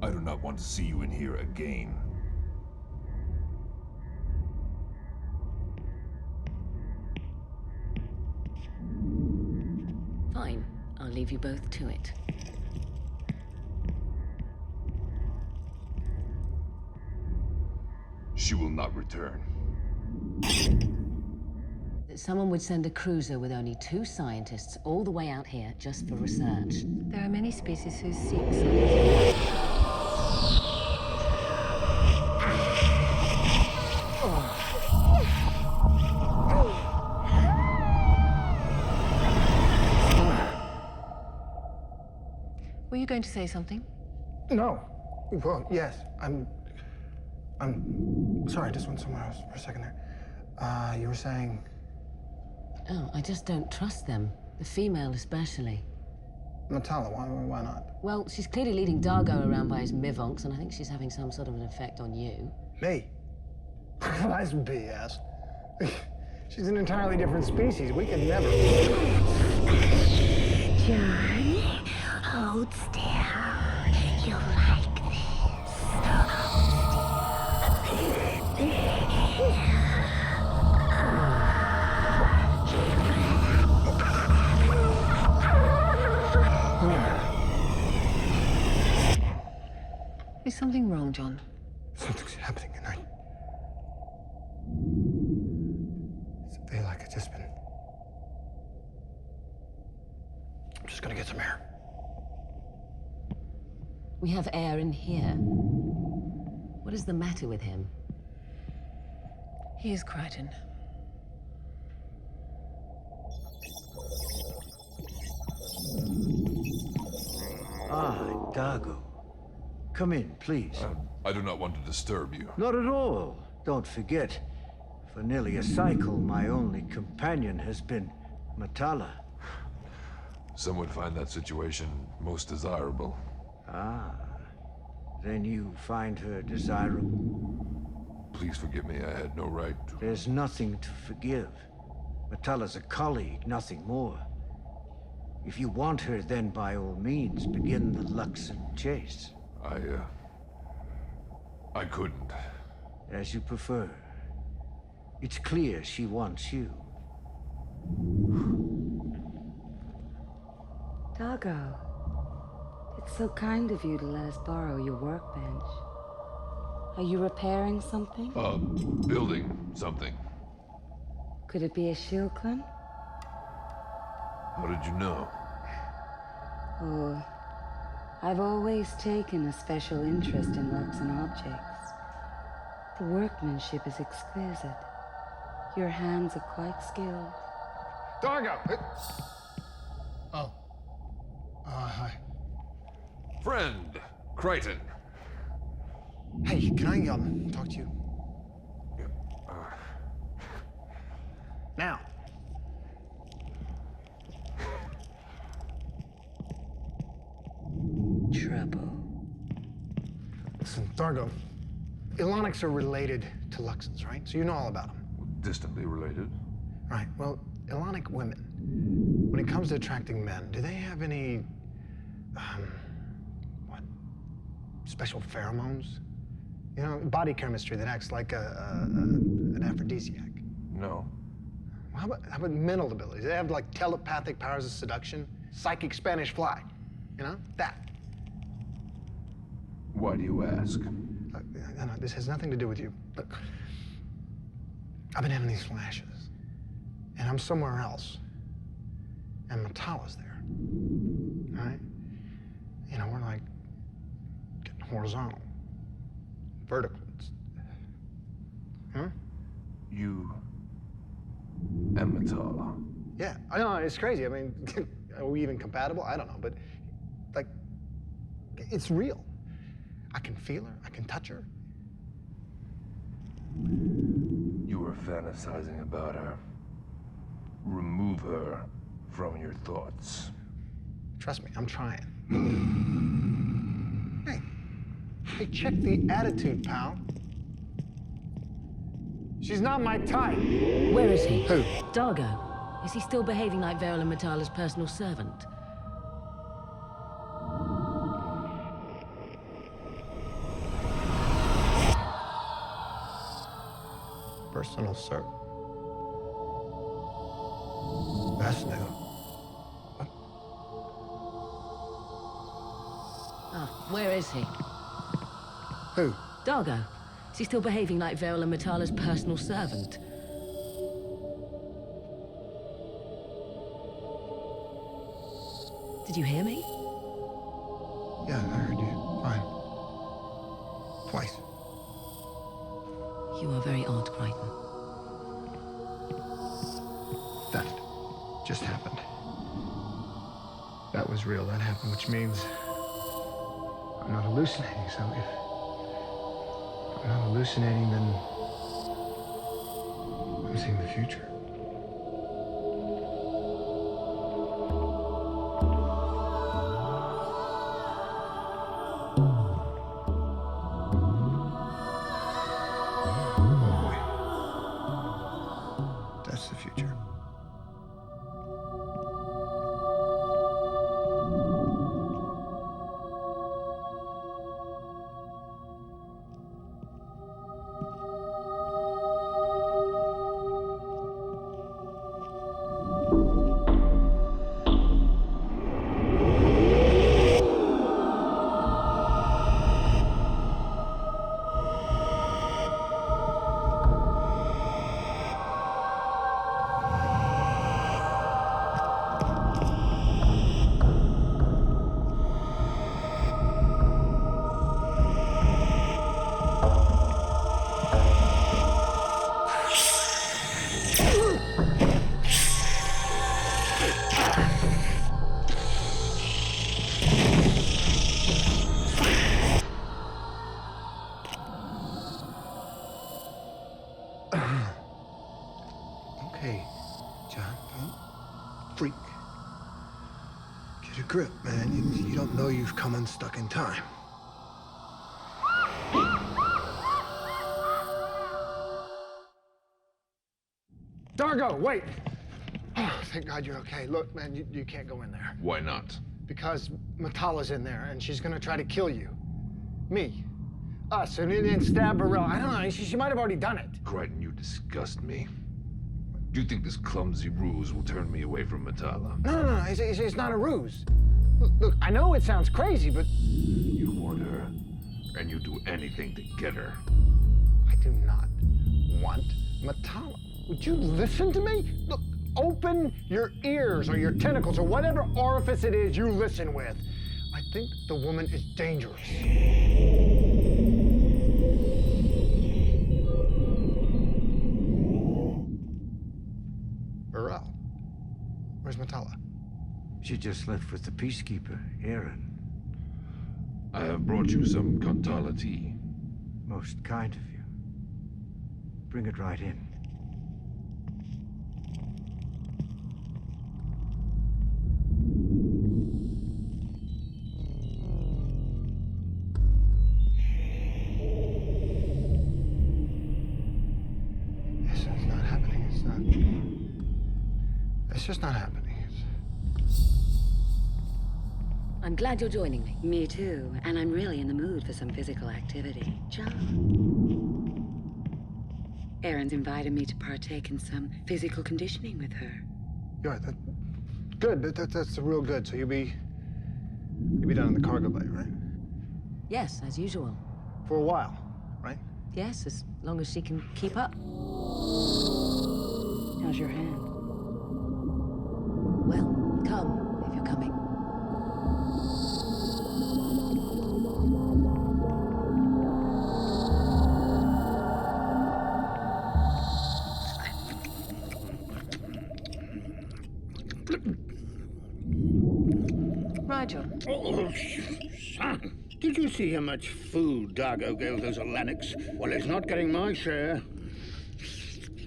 I do not want to see you in here again. Fine. I'll leave you both to it. She will not return. That someone would send a cruiser with only 2 scientists all the way out here just for research. There are many species who seek science. Were you going to say something? No. Well, yes. I'm sorry, I just went somewhere else for a second there. You were saying... Oh, I just don't trust them. The female especially. Matala, why not? Well, she's clearly leading Dargo around by his mivonks, and I think she's having some sort of an effect on you. Me? That's BS. She's an entirely different species. We could never... John, hold still. You'll like Is something wrong, John? Something's happening, and I feel like I've just been... I'm just gonna get some air. We have air in here. What is the matter with him? He is Crichton. Ah, Dargo. Come in, please. I do not want to disturb you. Not at all. Don't forget, for nearly a cycle, my only companion has been Matala. Some would find that situation most desirable. Ah, then you find her desirable? Please forgive me, I had no right to... There's nothing to forgive. Matala's a colleague, nothing more. If you want her, then by all means, begin the Luxon chase. I couldn't. As you prefer. It's clear she wants you. Dargo, it's so kind of you to let us borrow your workbench. Are you repairing something? Building something. Could it be a shilklan? How did you know? Oh, I've always taken a special interest in Luxon objects. The workmanship is exquisite. Your hands are quite skilled. Dargo! Oh. Hi. Friend, Crichton. Hey, can I, talk to you? Now. Trouble. Listen, Dargo, Ilonics are related to Luxons, right? So you know all about them. Distantly related. Right, well, Ilonic women, when it comes to attracting men, do they have any, special pheromones? You know, body chemistry that acts like an aphrodisiac? No. Well, how about mental abilities? They have, like, telepathic powers of seduction, psychic Spanish fly, you know, that. Why do you ask? No, this has nothing to do with you, but I've been having these flashes, and I'm somewhere else, and Matala's there, all right? You know, we're like getting horizontal, vertical. Huh? You and Matala. Yeah, I know, it's crazy. I mean, are we even compatible? I don't know, but, like, it's real. I can feel her, I can touch her. You were fantasizing about her. Remove her from your thoughts. Trust me, I'm trying. Hey, check the attitude, pal. She's not my type. Where is he? Who? Dargo. Is he still behaving like Veryl and Matala's personal servant? Personal servant. That's new. What? Ah, where is he? Who? Dargo. Is he still behaving like Veryl and Matala's personal servant? Did you hear me? Yeah, I heard you. Fine. Twice. You are very odd, Crichton. That just happened. That was real. That happened, which means I'm not hallucinating. So if I'm not hallucinating, then I'm seeing the future. That's the future. Okay, John, don't freak. Get a grip, man. You don't know you've come unstuck in time. Dargo, wait! Thank God you're okay. Look, man, you can't go in there. Why not? Because Matala's in there, and she's gonna try to kill you. Me. Us, and stab Burrell. I don't know, she might have already done it. Crichton, you disgust me. Do you think this clumsy ruse will turn me away from Matala? No, it's not a ruse. Look, I know it sounds crazy, but... You want her, and you do anything to get her. I do not want Matala. Would you listen to me? Look, open your ears or your tentacles or whatever orifice it is you listen with. I think the woman is dangerous. Burrell. you just left with the peacekeeper, Aaron. I have brought you some Kantala tea. Most kind of you. Bring it right in. It's not happening. It's just not happening. I'm glad you're joining me. Me too, and I'm really in the mood for some physical activity. John. Erin's invited me to partake in some physical conditioning with her. Yeah, good. That's real good. So you'll be down in the cargo bay, right? Yes, as usual. For a while, right? Yes, as long as she can keep up. How's your hand? Well, come if you're coming. Rigel. Oh, son, did you see how much food Dargo gave those Atlantics? Well, he's not getting my share.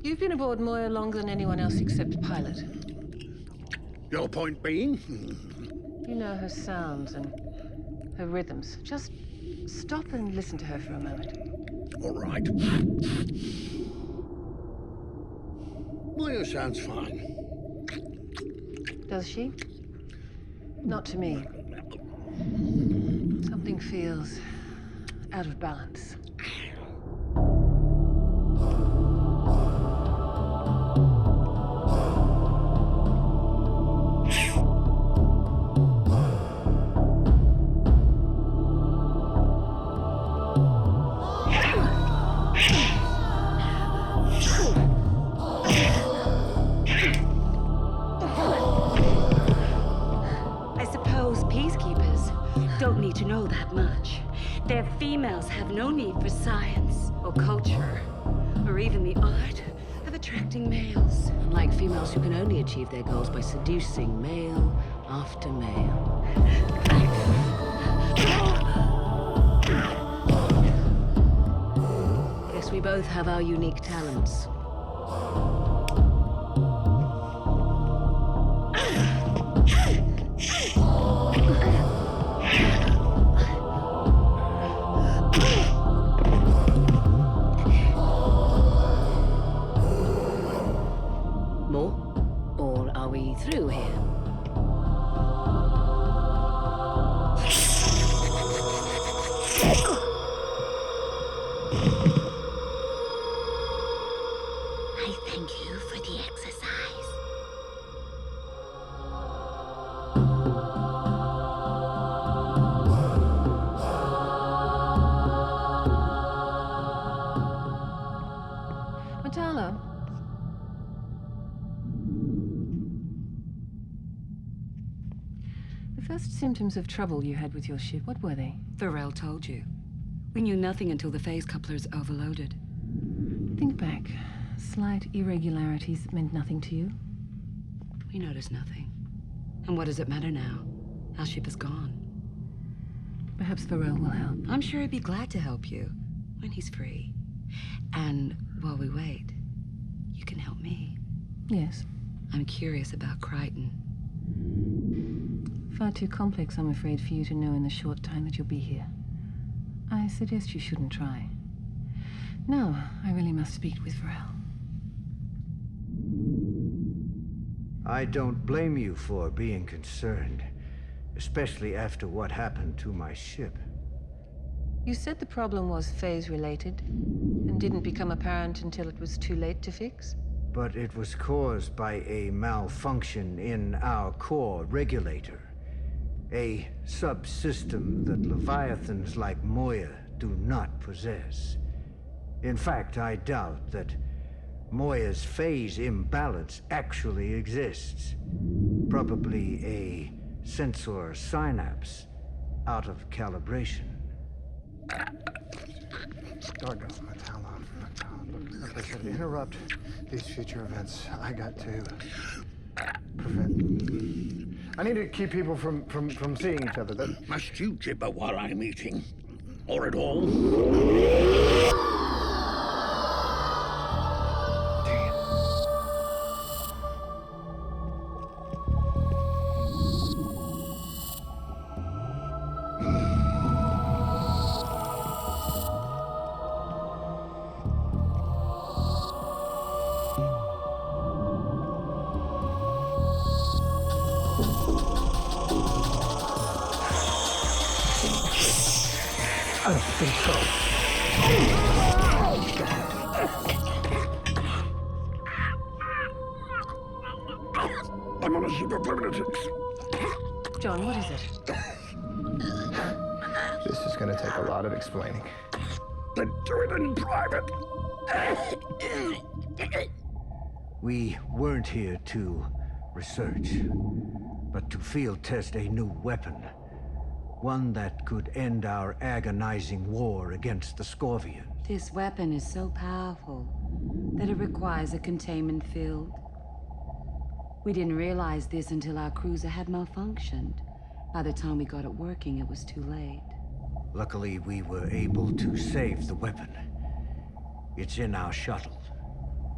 You've been aboard Moya longer than anyone else except Pilot. Your point being? You know her sounds and her rhythms. Just stop and listen to her for a moment. All right. Moya sounds fine. Does she? Not to me. Something feels out of balance. Don't need to know that much. Their females have no need for science or culture or even the art of attracting males. Unlike females who can only achieve their goals by seducing male after male. Guess we both have our unique talents. Through here. I thank you for the exercise. Matala. The first symptoms of trouble you had with your ship, what were they? Thorell told you. We knew nothing until the phase couplers overloaded. Think back. Slight irregularities that meant nothing to you? We noticed nothing. And what does it matter now? Our ship is gone. Perhaps Thorell will help. I'm sure he'd be glad to help you when he's free. And while we wait, you can help me. Yes. I'm curious about Crichton. Far too complex, I'm afraid, for you to know in the short time that you'll be here. I suggest you shouldn't try. Now, I really must speak with Thorell. I don't blame you for being concerned, especially after what happened to my ship. You said the problem was phase-related, and didn't become apparent until it was too late to fix? But it was caused by a malfunction in our core regulator. A subsystem that Leviathans like Moya do not possess. In fact, I doubt that Moya's phase imbalance actually exists. Probably a sensor synapse out of calibration. Dargo, Matala, look, if I said interrupt these future events, I got to prevent. I need to keep people from seeing each other. Must you gibber while I'm eating? Or at all? I don't think so. I'm on a super permanent. John, what is it? This is gonna take a lot of explaining. Then do it in private. We weren't here to research, but to field test a new weapon. One that could end our agonizing war against the Scorpions. This weapon is so powerful that it requires a containment field. We didn't realize this until our cruiser had malfunctioned. By the time we got it working, it was too late. Luckily, we were able to save the weapon. It's in our shuttle.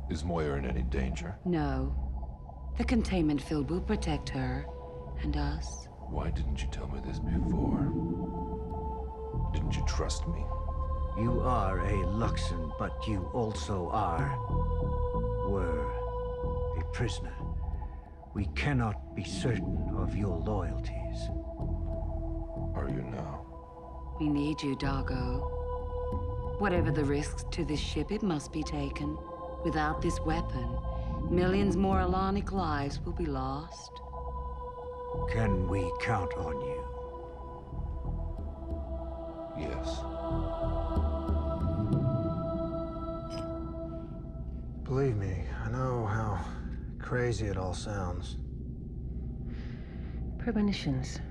Is Moira in any danger? No. The containment field will protect her and us. Why didn't you tell me this before? Didn't you trust me? You are a Luxon, but you also were a prisoner. We cannot be certain of your loyalties. Are you now? We need you, Dargo. Whatever the risks to this ship, it must be taken. Without this weapon, millions more Alanic lives will be lost. Can we count on you? Yes. Believe me, I know how crazy it all sounds. Premonitions.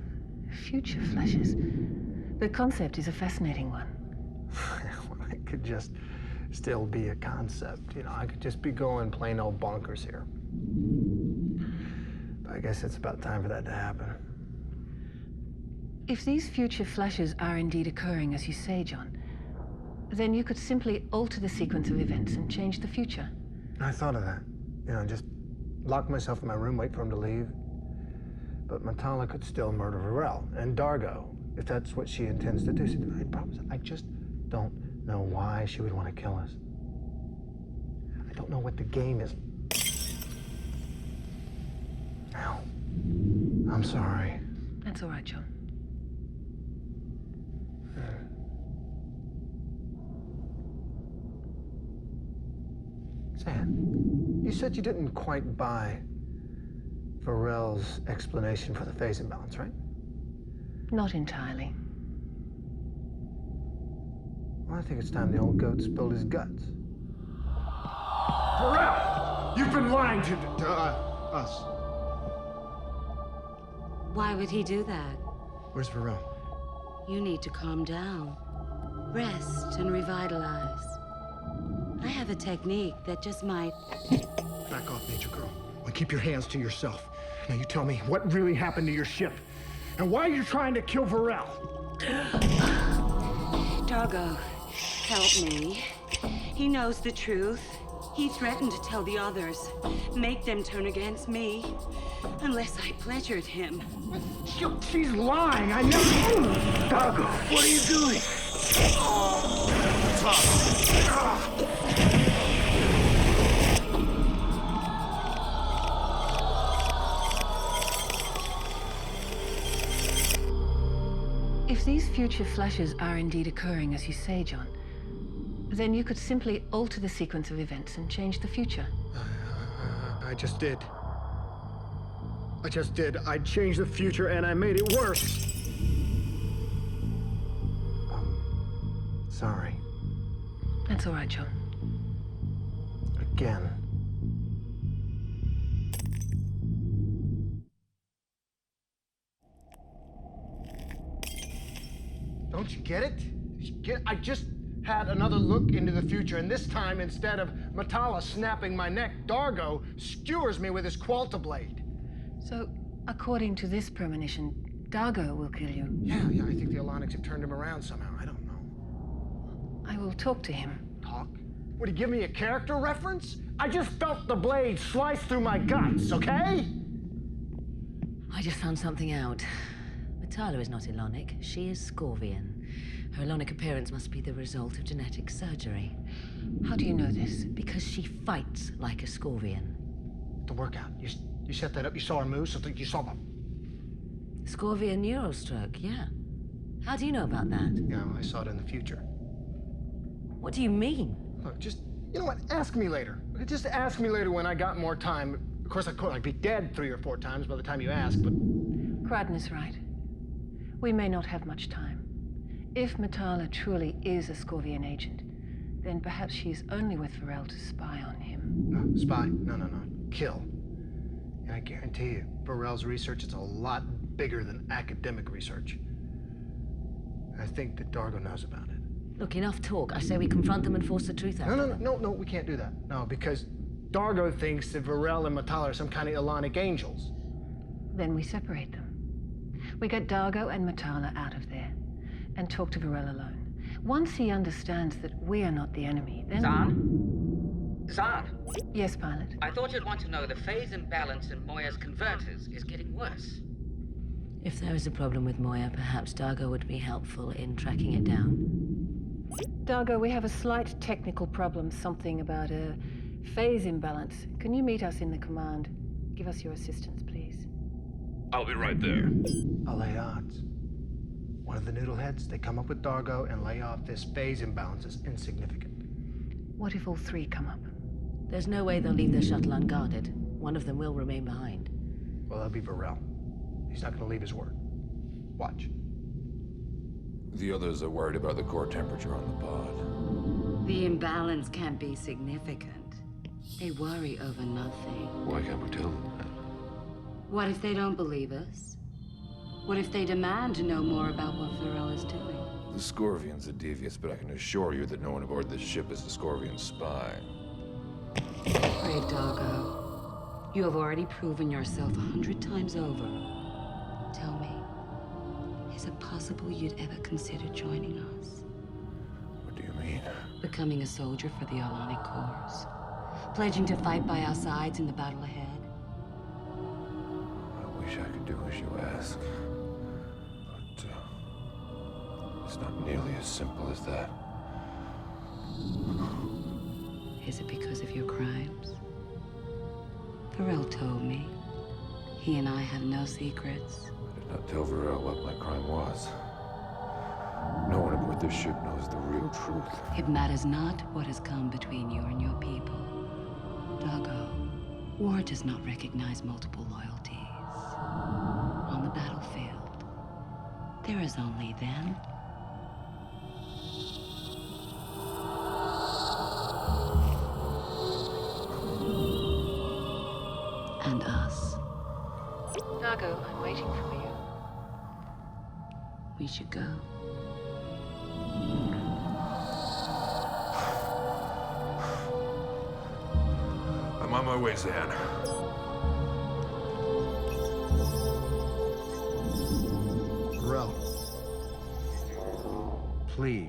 Future flashes. The concept is a fascinating one. It could just still be a concept. You know, I could just be going plain old bonkers here. I guess it's about time for that to happen. If these future flashes are indeed occurring, as you say, John, then you could simply alter the sequence of events and change the future. I thought of that. You know, just lock myself in my room, wait for him to leave. But Matala could still murder Varel and Dargo, if that's what she intends to do. I promise, I just don't know why she would want to kill us. I don't know what the game is. Ow. I'm sorry. That's all right, John. Sam, you said you didn't quite buy Varel's explanation for the phase imbalance, right? Not entirely. Well, I think it's time the old goat spilled his guts. Varel! You've been lying to us. Why would he do that? Where's Varel? You need to calm down. Rest and revitalize. I have a technique that just might... Back off, Nature Girl. And keep your hands to yourself. Now you tell me what really happened to your ship. And why you're trying to kill Varel. Dargo, help me. He knows the truth. He threatened to tell the others, make them turn against me, unless I pleasured him. She's lying. I never... Dargo, what are you doing? If these future flashes are indeed occurring, as you say, John, then you could simply alter the sequence of events and change the future. I just did. I changed the future and I made it worse. Sorry. That's all right, John. Again. Don't you get it? I just had another look into the future, and this time, instead of Matala snapping my neck, Dargo skewers me with his Qualta blade. So, According to this premonition, Dargo will kill you. Yeah, I think the Alonics have turned him around somehow. I don't know. I will talk to him. Talk? Would he give me a character reference? I just felt the blade slice through my guts, okay? I just found something out. Metala is not Elonic. She is Scorvian. Her Elonic appearance must be the result of genetic surgery. How do you know this? Because she fights like a Scorvian. The workout. You set that up, you saw her moves, so you saw them. Scorvian neurostroke, yeah. How do you know about that? Yeah, I saw it in the future. What do you mean? Look, just, you know what, ask me later. Just ask me later when I got more time. Of course, I'd be dead 3 or 4 times by the time you ask, but... Crichton is right. We may not have much time. If Metala truly is a Scorvian agent, then perhaps she is only with Varel to spy on him. No, spy? No. Kill. And I guarantee you, Varel's research is a lot bigger than academic research. I think that Dargo knows about it. Look, enough talk. I say we confront them and force the truth out of them. No, we can't do that. No, because Dargo thinks that Varel and Metala are some kind of Elonic angels. Then we separate them. We get Dargo and Metala out of there and talk to Varel alone. Once he understands that we are not the enemy, then... Zahn? Yes, pilot? I thought you'd want to know the phase imbalance in Moya's converters is getting worse. If there is a problem with Moya, perhaps Dargo would be helpful in tracking it down. Dargo, we have a slight technical problem, something about a phase imbalance. Can you meet us in the command? Give us your assistance, please. I'll be right there. I'll lay odds. One of the noodleheads, they come up with Dargo and lay off this phase imbalance as insignificant. What if all 3 come up? There's no way they'll leave their shuttle unguarded. One of them will remain behind. Well, that'll be Varel. He's not gonna leave his word. Watch. The others are worried about the core temperature on the pod. The imbalance can be significant. They worry over nothing. Why can't we tell them that? What if they don't believe us? What if they demand to know more about what Varel is doing? The Scorvians are devious, but I can assure you that no one aboard this ship is a Scorvian spy. Brave Dargo. You have already proven yourself 100 times over. Tell me, is it possible you'd ever consider joining us? What do you mean? Becoming a soldier for the Alani Corps. Pledging to fight by our sides in the battle ahead. I wish I could do as you ask. But, it's not nearly as simple as that. Is it because of your crimes? Varel told me. He and I have no secrets. I did not tell Varel what my crime was. No one aboard this ship knows the real truth. It matters not what has come between you and your people. Dargo, war does not recognize multiple loyalties. On the battlefield, there is only them. And us. Dargo, I'm waiting for you. We should go. I'm on my way, Zan. Varel. Please.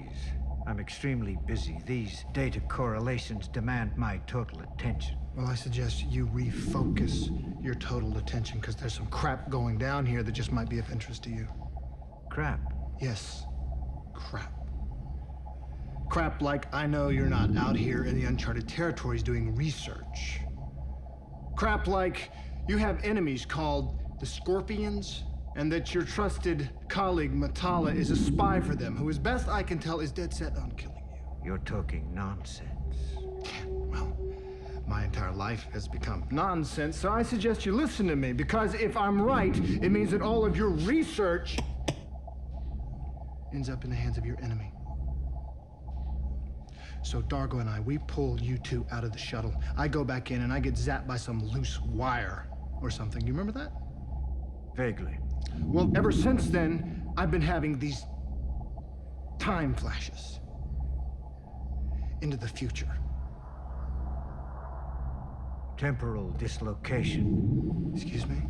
I'm extremely busy. These data correlations demand my total attention. Well, I suggest you refocus your total attention, because there's some crap going down here that just might be of interest to you. Crap? Yes. Crap. Crap like I know you're not out here in the uncharted territories doing research. Crap like you have enemies called the Scorpions, and that your trusted colleague Metala is a spy for them, who, as best I can tell, is dead set on killing you. You're talking nonsense. Well, my entire life has become nonsense, so I suggest you listen to me, because if I'm right, it means that all of your research ends up in the hands of your enemy. So Dargo and I, we pull you 2 out of the shuttle. I go back in and I get zapped by some loose wire or something. You remember that? Vaguely. Well, ever since then, I've been having these time flashes into the future. Temporal dislocation. Excuse me?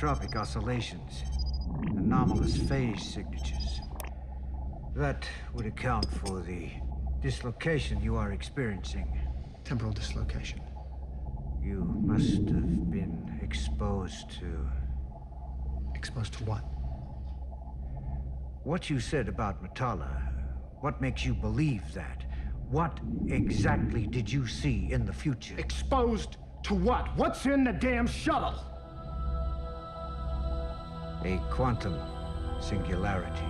entropic oscillations, anomalous phase signatures. That would account for the dislocation you are experiencing. Temporal dislocation. You must have been exposed to... Exposed to what? What you said about Metalla, what makes you believe that? What exactly did you see in the future? Exposed to what? What's in the damn shuttle? A quantum singularity.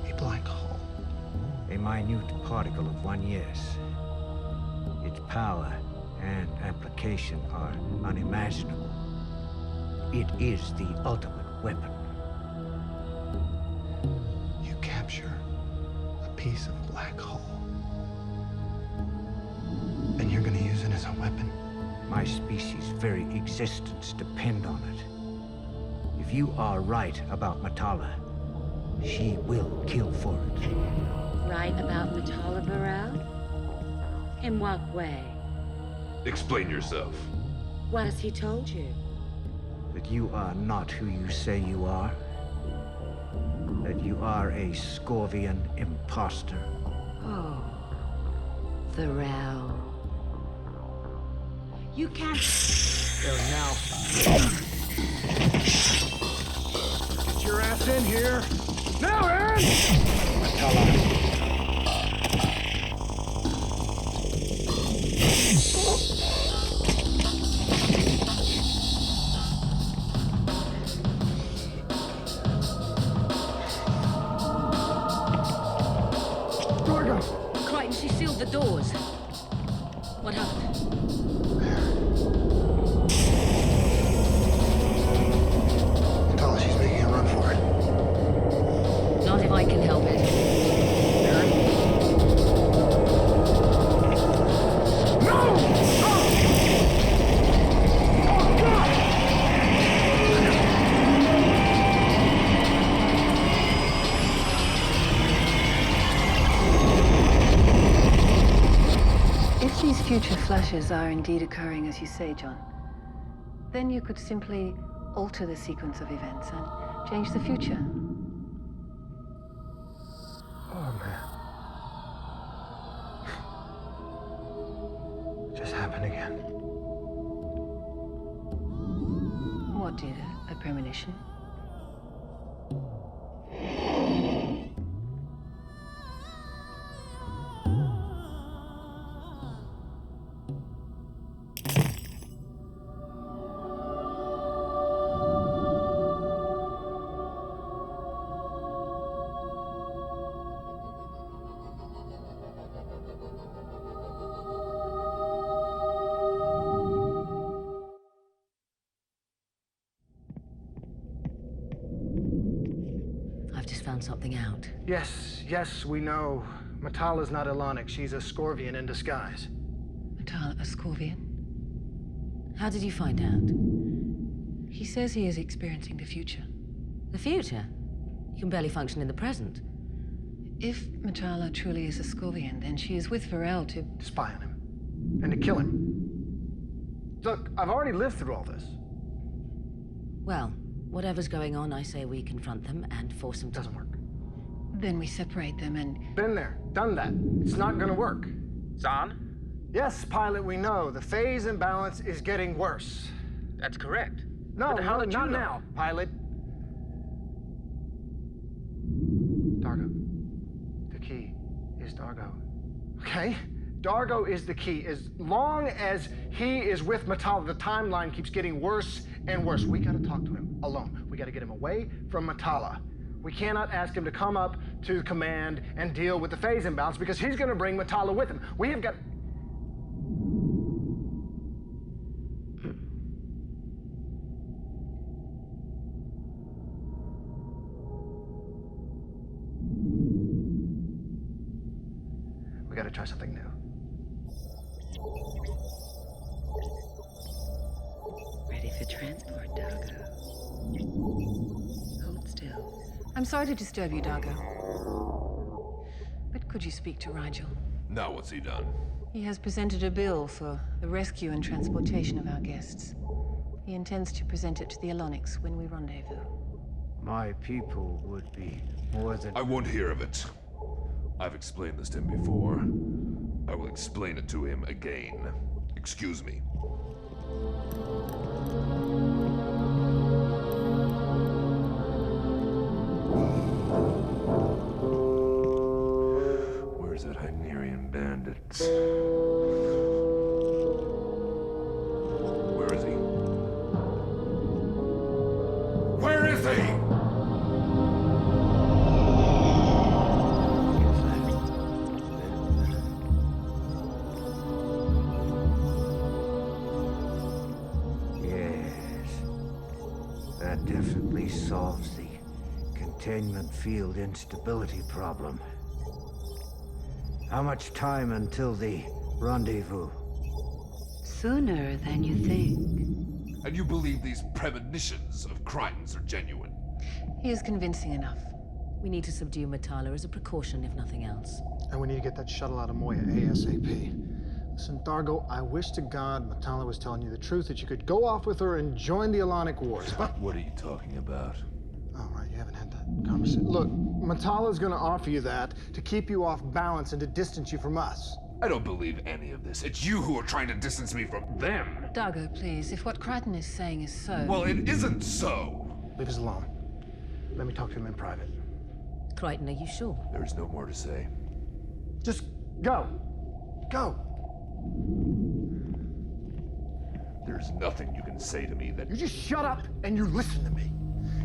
A black hole. A minute particle of one, yes. Its power and application are unimaginable. It is the ultimate weapon. You capture a piece of black hole. And you're gonna use it as a weapon? My species' very existence depend on it. If you are right about Metalla, she will kill for it. Right about Metalla Burrell? In what way? Explain yourself. What has he told you? That you are not who you say you are. That you are a Scorvian imposter. Oh, Burrell. You can't... There now. Get your ass in here. Now, Aaron! Metalla. Crichton, she sealed the doors. What happened? Metalla, she's making a run for it. Not if I can help it. Aaron? No! If these future flashes are indeed occurring as you say, John, then you could simply alter the sequence of events and change the future. Oh, man. It just happened again. What did? A premonition? Something out. Yes, we know. Metalla's not Ilonic. She's a Scorvian in disguise. Metalla, a Scorvian? How did you find out? He says he is experiencing the future. The future? You can barely function in the present. If Metalla truly is a Scorvian, then she is with Varel to spy on him. And to kill him. Look, I've already lived through all this. Well, whatever's going on, I say we confront them and force them to... Doesn't work. Then we separate them and... Been there, done that. It's not gonna work. Zahn? Yes, pilot, we know. The phase imbalance is getting worse. That's correct. No, but how did you not know? Now, pilot. Dargo. The key is Dargo. Okay? Dargo is the key. As long as he is with Metalla, the timeline keeps getting worse and worse. We gotta talk to him alone. We gotta get him away from Metalla. We cannot ask him to come up to command and deal with the phase imbalance because he's gonna bring Metalla with him. We have got... We gotta try something new. Ready for transport, Dargo. Hold still. I'm sorry to disturb you, Dargo. But could you speak to Rigel? Now what's he done? He has presented a bill for the rescue and transportation of our guests. He intends to present it to the Alonics when we rendezvous. My people would be more than... I won't hear of it. I've explained this to him before. I will explain it to him again. Excuse me. Where's that Hynerian bandit? Where is he? Where is he? That definitely solves the containment field instability problem. How much time until the rendezvous? Sooner than you think. And you believe these premonitions of Crichton's are genuine? He is convincing enough. We need to subdue Matala as a precaution, if nothing else. And we need to get that shuttle out of Moya ASAP. Listen, Dargo, I wish to God Matala was telling you the truth, that you could go off with her and join the Alonic Wars, but... What are you talking about? Oh, right, you haven't had that conversation. Look, Matala's gonna offer you that to keep you off balance and to distance you from us. I don't believe any of this. It's you who are trying to distance me from them. Dargo, please, if what Crichton is saying is so... Well, it isn't so. Leave us alone. Let me talk to him in private. Crichton, are you sure? There's no more to say. Just go. Go. There's nothing you can say to me that... You just shut up and you listen to me.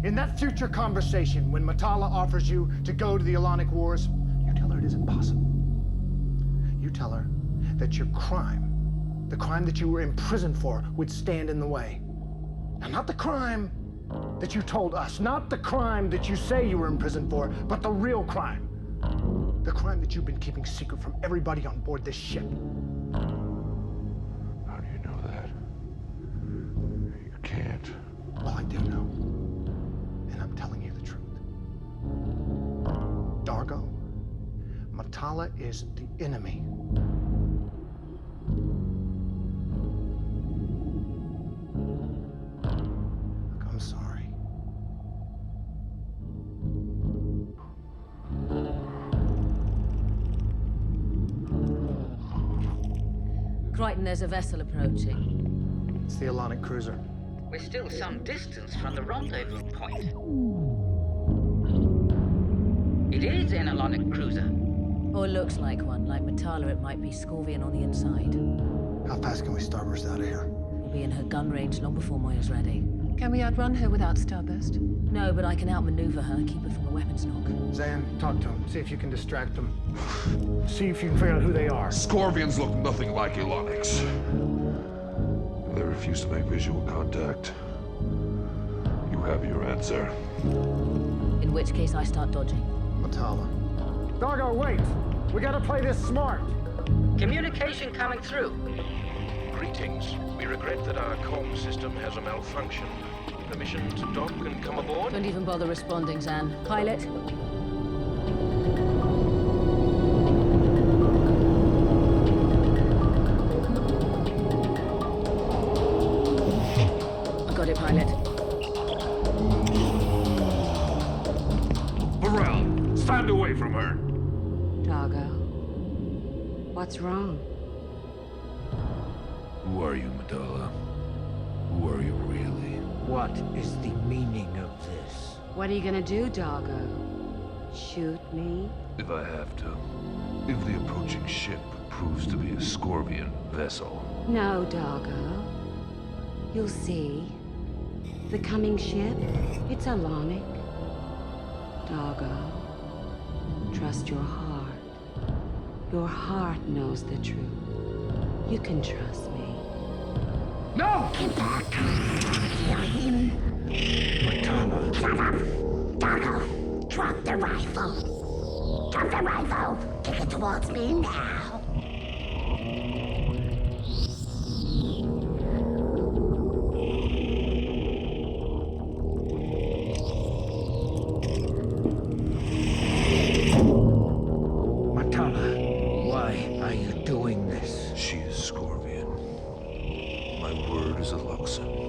In that future conversation, when Matala offers you to go to the Alonic Wars, you tell her it isn't possible. You tell her that your crime, the crime that you were imprisoned for, would stand in the way. Now, not the crime that you told us, not the crime that you say you were imprisoned for, but the real crime. The crime that you've been keeping secret from everybody on board this ship. How do you know that? You can't. Well, I do know. And I'm telling you the truth. Dargo, Matala is the enemy. Look, I'm sorry. Crichton, there's a vessel approaching. It's the Alonic cruiser. We're still some distance from the rendezvous point. It is an Alonic cruiser. Or looks like one. Like Matala, it might be Scorvian on the inside. How fast can we starburst out of here? We'll be in her gun range long before Moya's ready. Can we outrun her without starburst? No, but I can outmaneuver her, keep her from a weapons knock. Zan, talk to him. See if you can distract them. See if you can figure out who they are. Scorvians look nothing like Alonics. They refuse to make visual contact. You have your answer. In which case, I start dodging. Matala. Dargo, wait! We gotta play this smart. Communication coming through. Greetings. We regret that our comm system has a malfunction. Permission to dock and come aboard? Don't even bother responding, Zan. Pilot? I got it, pilot. Burrell, stand away from her. Dargo, what's wrong? Who are you, Matala? Who are you really? What is the meaning of this? What are you gonna do, Dargo? Shoot me? If I have to. If the approaching ship proves to be a Scorvian vessel. No, Dargo. You'll see. The coming ship, it's Alonic. Dargo, trust your heart. Your heart knows the truth. You can trust me. No! Get back! Kill him! Matala. Shut up! Dargo, drop the rifle! Drop the rifle! Take it towards me now! Matala, why are you doing this? What is a Luxon?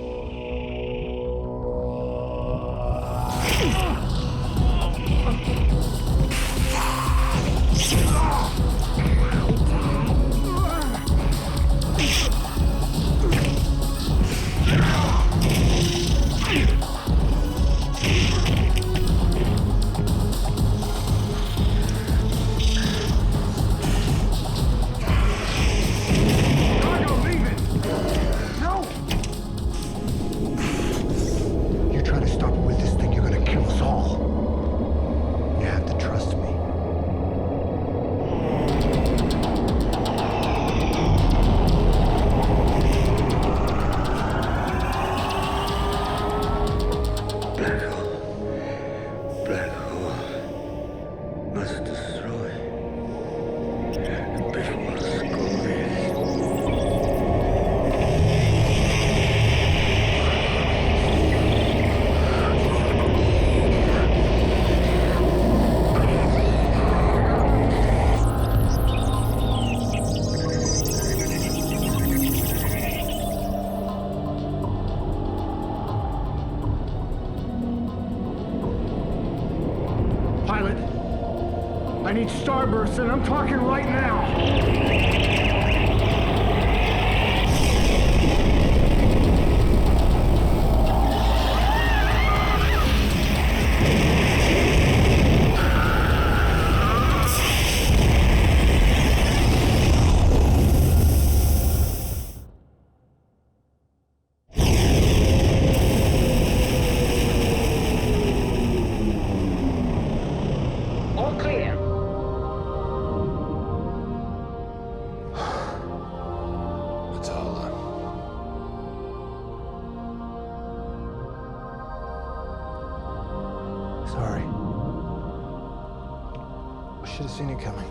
I need starburst, and I'm talking right now. Sorry. I should have seen it coming.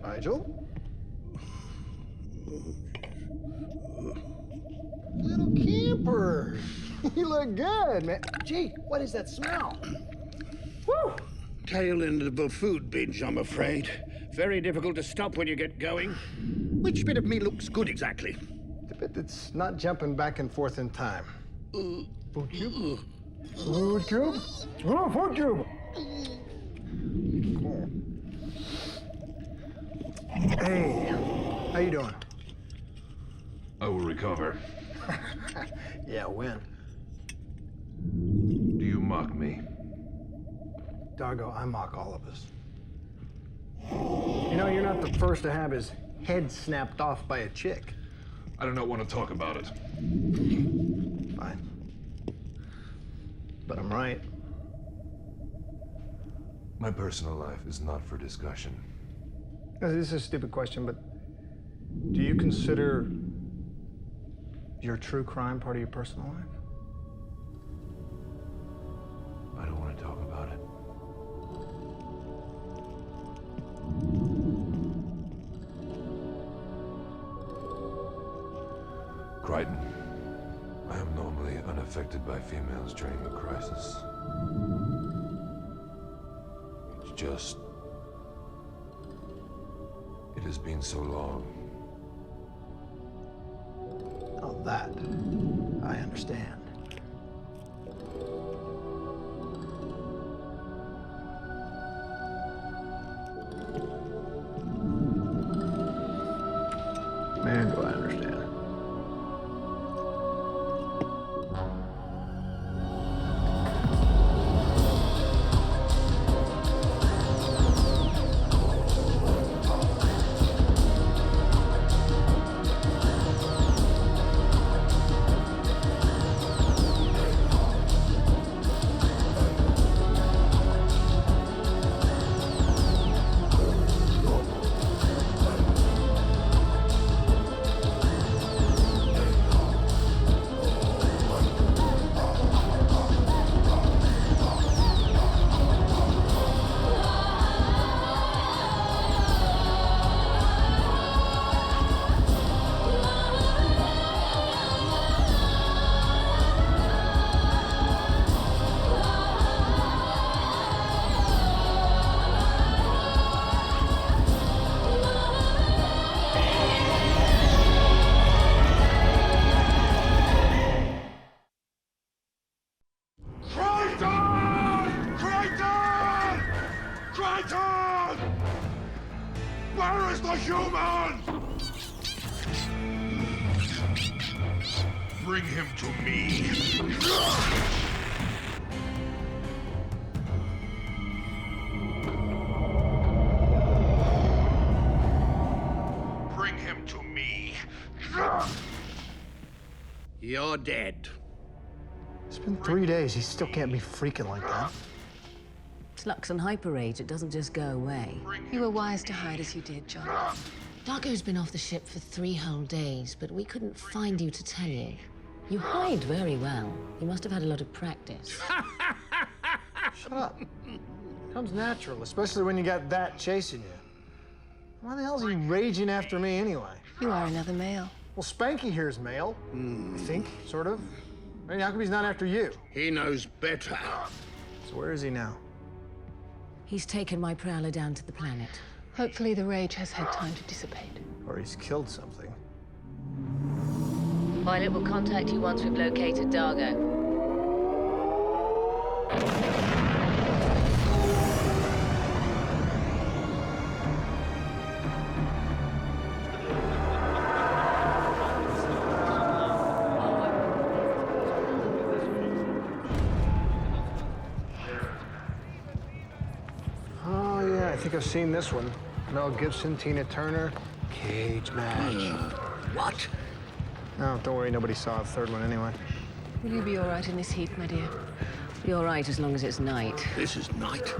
Nigel? Little camper. You look good, man. Gee, what is that smell? Woo! Tail end of a food binge, I'm afraid. Very difficult to stop when you get going. Which bit of me looks good exactly? The bit that's not jumping back and forth in time. Food cube? Food cube? Oh, food cube! Cool. Hey, how you doing? I will recover. Yeah, when? Do you mock me? Dargo, I mock all of us. You know, you're not the first to have his head snapped off by a chick. I do not want to talk about it. Fine. But I'm right. My personal life is not for discussion. This is a stupid question, but do you consider your true crime part of your personal life? I don't want to talk about it. Crichton, I am normally unaffected by females during a crisis. It's just... it has been so long. Oh, that. I understand. Man, do I understand. the human! Bring him to me. Bring him to me. You're dead. It's been 3 days. He still can't be freaking like that. It's Lux and hyper rage. It doesn't just go away. You were wise to hide as you did, John. Dargo's been off the ship for 3 whole days, but we couldn't find you to tell you. You hide very well. You must have had a lot of practice. Shut up. Comes natural, especially when you got that chasing you. Why the hell is he raging after me anyway? You are another male. Well, Spanky here's male. I think, sort of. I mean, how come he's not after you? He knows better. So where is he now? He's taken my prowler down to the planet. Hopefully the rage has had time to dissipate. Or he's killed something. Violet will contact you once we've located Dargo. Oh, yeah, I think I've seen this one. Mel Gibson, Tina Turner, cage match. What? No, don't worry, nobody saw the third one anyway. Will you be all right in this heat, my dear? Be all right as long as it's night. This is night.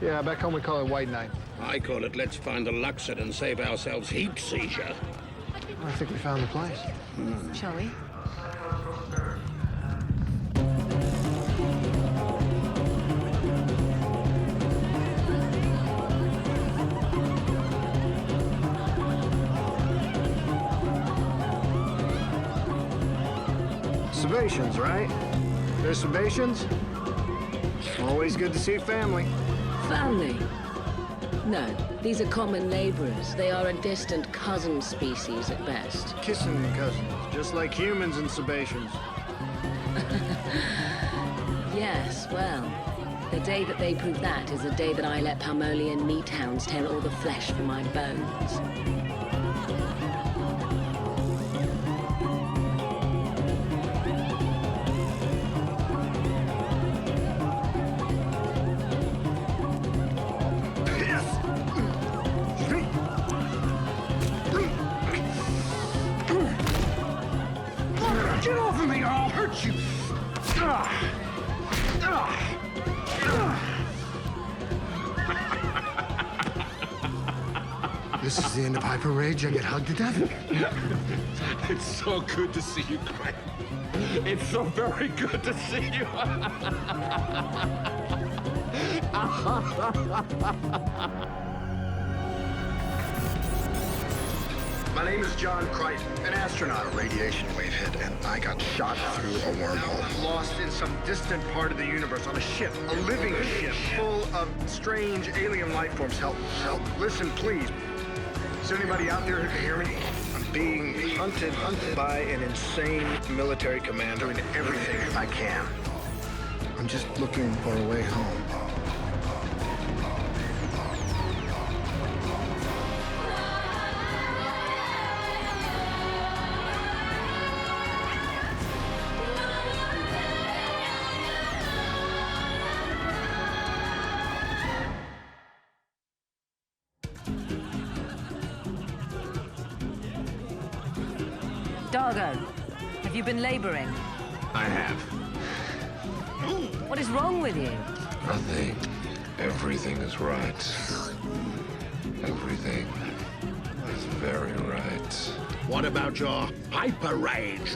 Yeah, back home we call it white night. I call it let's find a Luxord and save ourselves heat seizure. I think we found the place. Shall we? Sebastians, right? There's Sebastians? Always good to see family. Family? No, these are common laborers. They are a distant cousin species at best. Kissing cousins, just like humans and Sebastians. Yes, well, the day that they prove that is the day that I let Palmolian meat hounds tear all the flesh from my bones. Get off of me or I'll hurt you! This is the end of hyper rage. I get hugged to death. It's so good to see you, Craig. It's so very good to see you. My name is John Crichton, an astronaut. A radiation wave hit, and I got shot through a wormhole. I'm lost in some distant part of the universe on a ship, a living ship, full of strange alien life forms. Help, help. Listen, please. Is there anybody out there who can hear me? I'm being hunted by an insane military commander, doing everything I can. I'm just looking for a way home. Dargo, have you been laboring? I have. What is wrong with you? Nothing. Everything is right. Everything is very right. What about your hyper rage?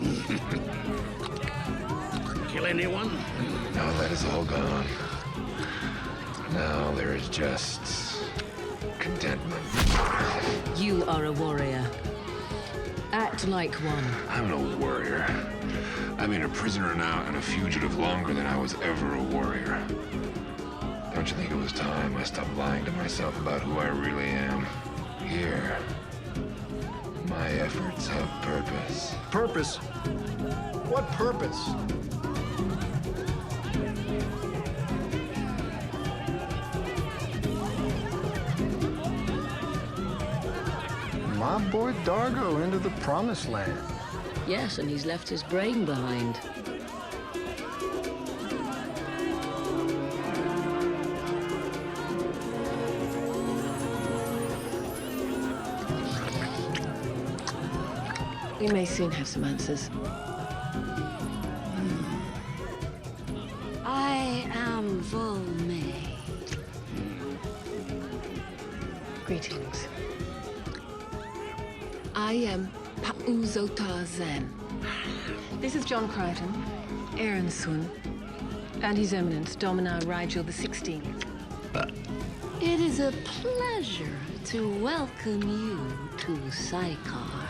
Kill anyone? Now that is all gone. Now there is just contentment. You are a warrior. Act like one. I'm no warrior. I've been a prisoner now and a fugitive longer than I was ever a warrior. Don't you think it was time I stopped lying to myself about who I really am? Here, my efforts have purpose. Purpose? What purpose? my boy Dargo into the promised land. Yes, and he's left his brain behind. We may soon have some answers. I am Volme. Greetings. I am Pauzota Zen. This is John Crichton, Aaron Sun, and His Eminence Dominar Rigel the 16th. It is a pleasure to welcome you to Sycar.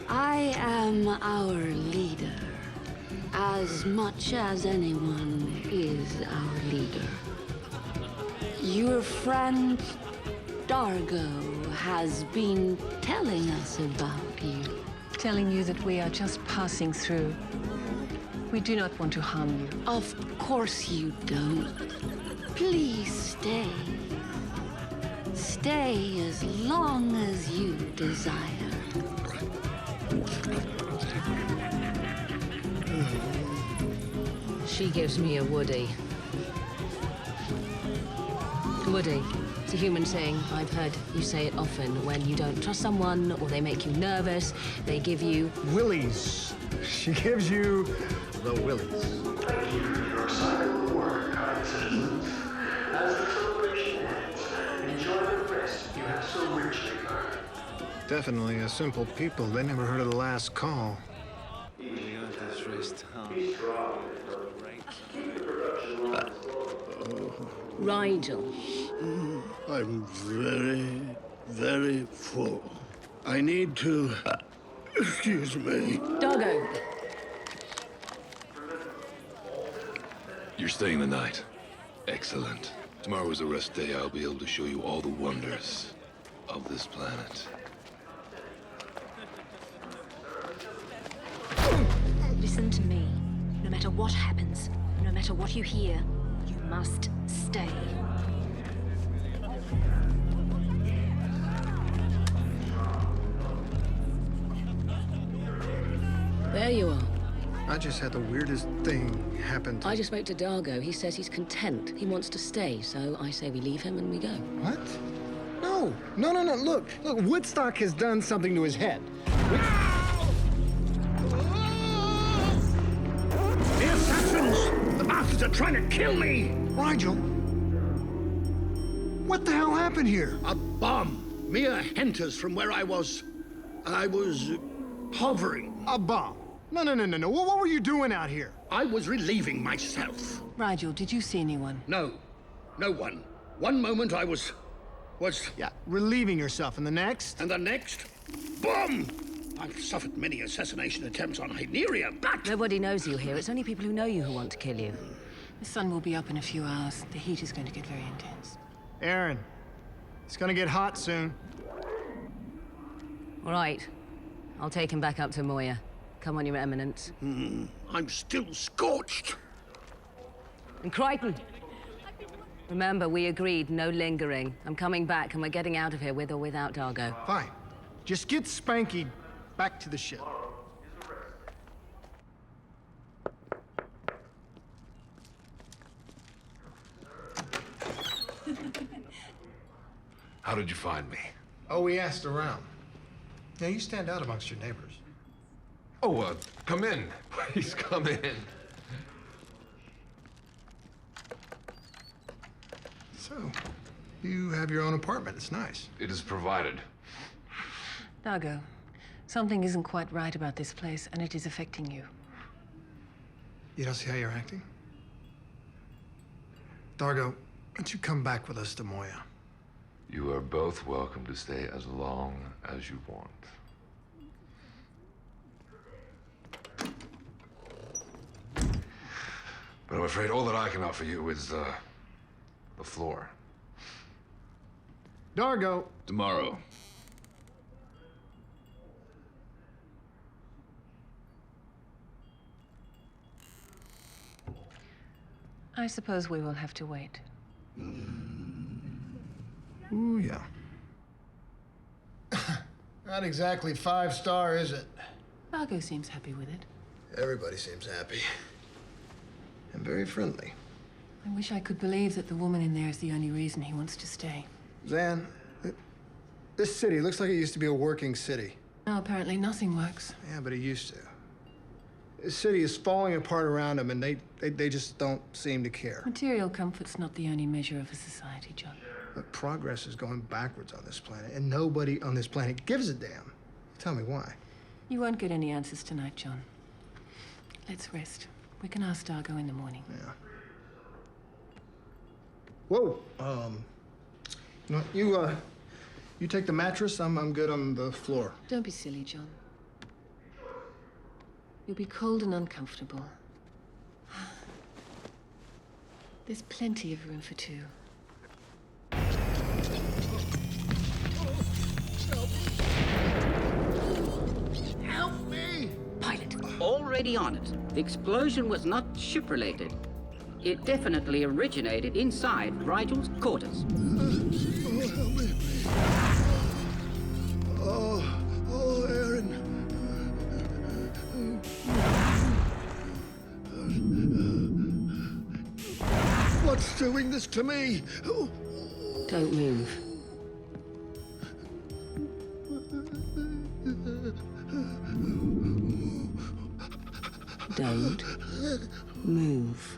I am our leader, as much as anyone is our leader. Your friend Dargo has been telling us about you. Telling you that we are just passing through. We do not want to harm you. Of course you don't. Please stay. Stay as long as you desire. She gives me a Woody. Woody. It's a human saying. I've heard you say it often. When you don't trust someone or they make you nervous, they give you... Willies. She gives you the willies. Thank you for your silent work, kind citizens. As the celebration ends, enjoy the rest you have so richly earned. Definitely a simple people. They never heard of the last call. Rigel. I'm very, very full. I need to... excuse me. Doggo. You're staying the night. Excellent. Tomorrow is a rest day. I'll be able to show you all the wonders of this planet. Listen to me. No matter what happens, no matter what you hear, you must stay. There you are. I just had the weirdest thing happen to I just spoke to Dargo. He says he's content. He wants to stay, so I say we leave him and we go. What? No. No. Look, Woodstock has done something to his head. The assassins! The bastards are trying to kill me! Rigel? What the hell happened here? A bomb. Mere henters from where I was hovering. A bomb? No. What were you doing out here? I was relieving myself. Rigel, did you see anyone? No one. One moment I was... Yeah, relieving yourself, and the next? And the next? Bomb! I've suffered many assassination attempts on Hyneria, but... Nobody knows you here. It's only people who know you who want to kill you. The sun will be up in a few hours. The heat is going to get very intense. Aaron, it's gonna get hot soon. All right. I'll take him back up to Moya. Come on, Your Eminence. I'm still scorched. And Crichton! Remember, we agreed, no lingering. I'm coming back, and we're getting out of here with or without Dargo. Fine. Just get Spanky back to the ship. How did you find me? Oh, we asked around. Now, you stand out amongst your neighbors. Oh, come in. Please come in. So, you have your own apartment. It's nice. It is provided. Dargo, something isn't quite right about this place, and it is affecting you. You don't see how you're acting? Dargo, why don't you come back with us to Moya? You are both welcome to stay as long as you want. But I'm afraid all that I can offer you is, the floor. Dargo! Tomorrow. I suppose we will have to wait. Ooh, yeah. Not exactly 5-star, is it? Margot seems happy with it. Everybody seems happy. And very friendly. I wish I could believe that the woman in there is the only reason he wants to stay. Zan, this city looks like it used to be a working city. Now apparently nothing works. Yeah, but it used to. This city is falling apart around them, and they just don't seem to care. Material comfort's not the only measure of a society, John. But progress is going backwards on this planet, and nobody on this planet gives a damn. Tell me why. You won't get any answers tonight, John. Let's rest. We can ask Dargo in the morning. Yeah. Whoa. You take the mattress. I'm good on the floor. Don't be silly, John. You'll be cold and uncomfortable. There's plenty of room for two. Help me! Pilot, already on it. The explosion was not ship-related. It definitely originated inside Rigel's quarters. Oh, help me. Oh, Aaron. What's doing this to me? Don't move. Don't move.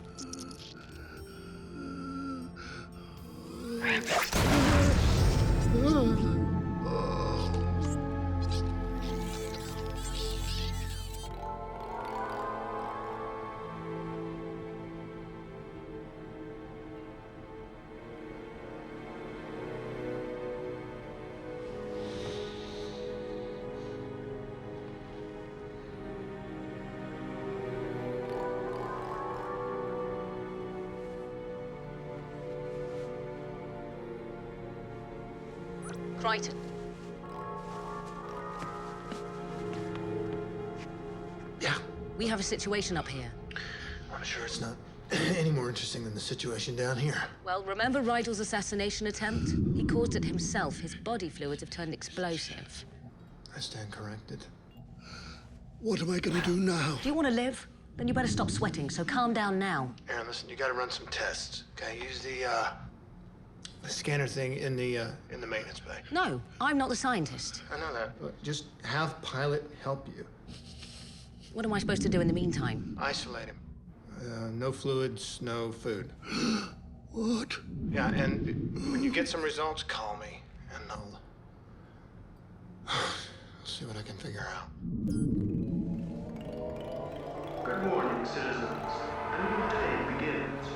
Crichton. Yeah? We have a situation up here. I'm sure it's not any more interesting than the situation down here. Well, remember Rigel's assassination attempt? He caused it himself. His body fluids have turned explosive. I stand corrected. What am I gonna do now? Do you want to live? Then you better stop sweating, so calm down now. Aaron, listen, you gotta run some tests, okay? Use the scanner thing in the maintenance bay. No, I'm not the scientist. I know that. Look, just have Pilot help you. What am I supposed to do in the meantime? Isolate him. No fluids, no food. What? Yeah, and when you get some results, call me, and I'll see what I can figure out. Good morning, citizens. A new day begins.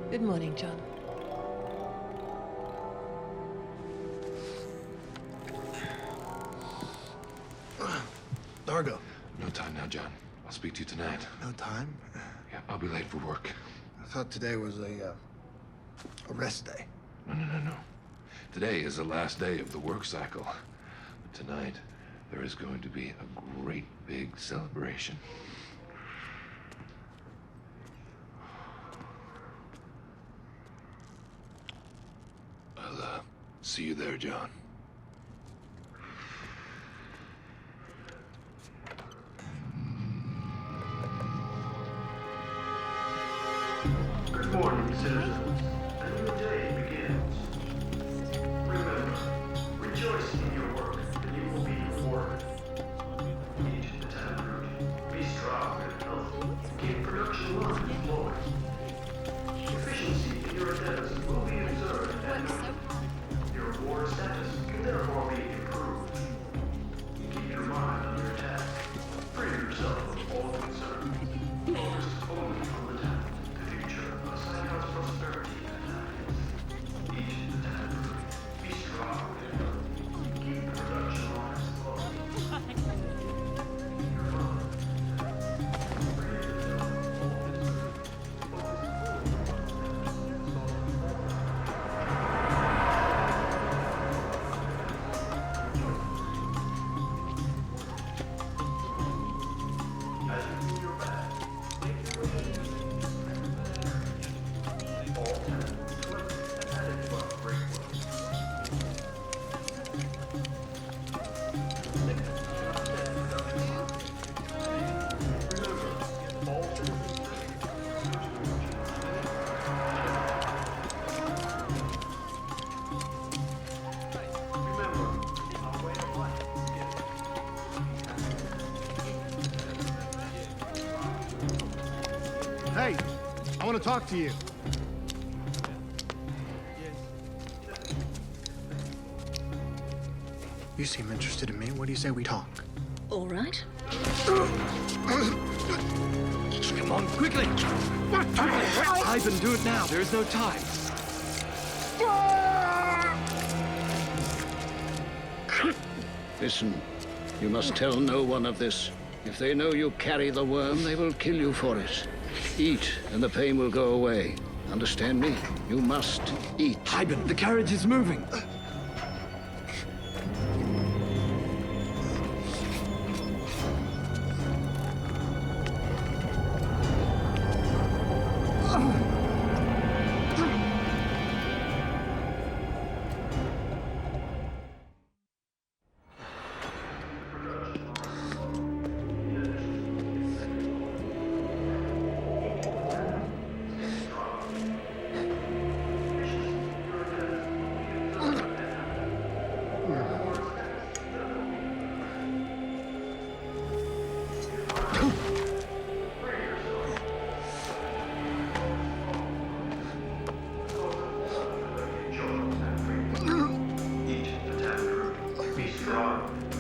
Good morning, John. Dargo. No time now, John. I'll speak to you tonight. No time? Yeah, I'll be late for work. I thought today was a rest day. No. Today is the last day of the work cycle. But tonight, there is going to be a great big celebration. I'll see you there, John. Good morning, citizens. A new day begins. Remember, rejoice in your work, and you will be rewarded. Eat the taproot. Be strong and healthy. Keep production lines flowing. Efficiency in your attempts will be observed and noted. Your war status want to talk to you. You seem interested in me. What do you say we talk? All right. Come on, quickly! What? Ivan, do it now. There is no time. Listen, you must tell no one of this. If they know you carry the worm, they will kill you for it. Eat, and the pain will go away. Understand me? You must eat. Ivan, the carriage is moving.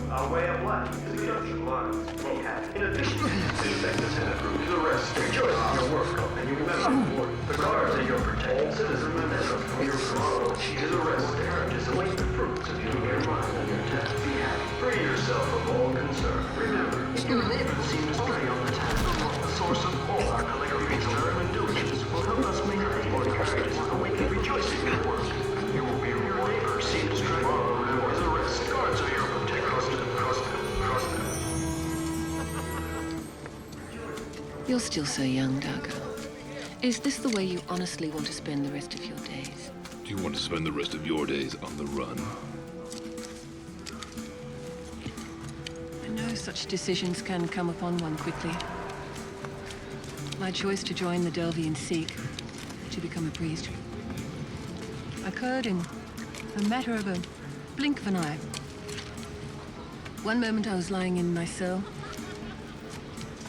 Our way of life is a junction line. In addition, expect the Senate group to arrest your work, and you remember the guards are your protected citizens. Remember, your tomorrow is arrested. Just await the fruits of your mind and your death. Be happy. Free yourself of all concern. Remember, your neighbor seems prey on the task. The source of all our collective concern and diligence will help us make our experiences awaken rejoicing in the world. You will be your neighbor seems tomorrow is arrested. Guards are your protected. You're still so young, Darko. Is this the way you honestly want to spend the rest of your days? Do you want to spend the rest of your days on the run? I know such decisions can come upon one quickly. My choice to join the Delvian Sikh, to become a priest, occurred in a matter of a blink of an eye. One moment I was lying in my cell,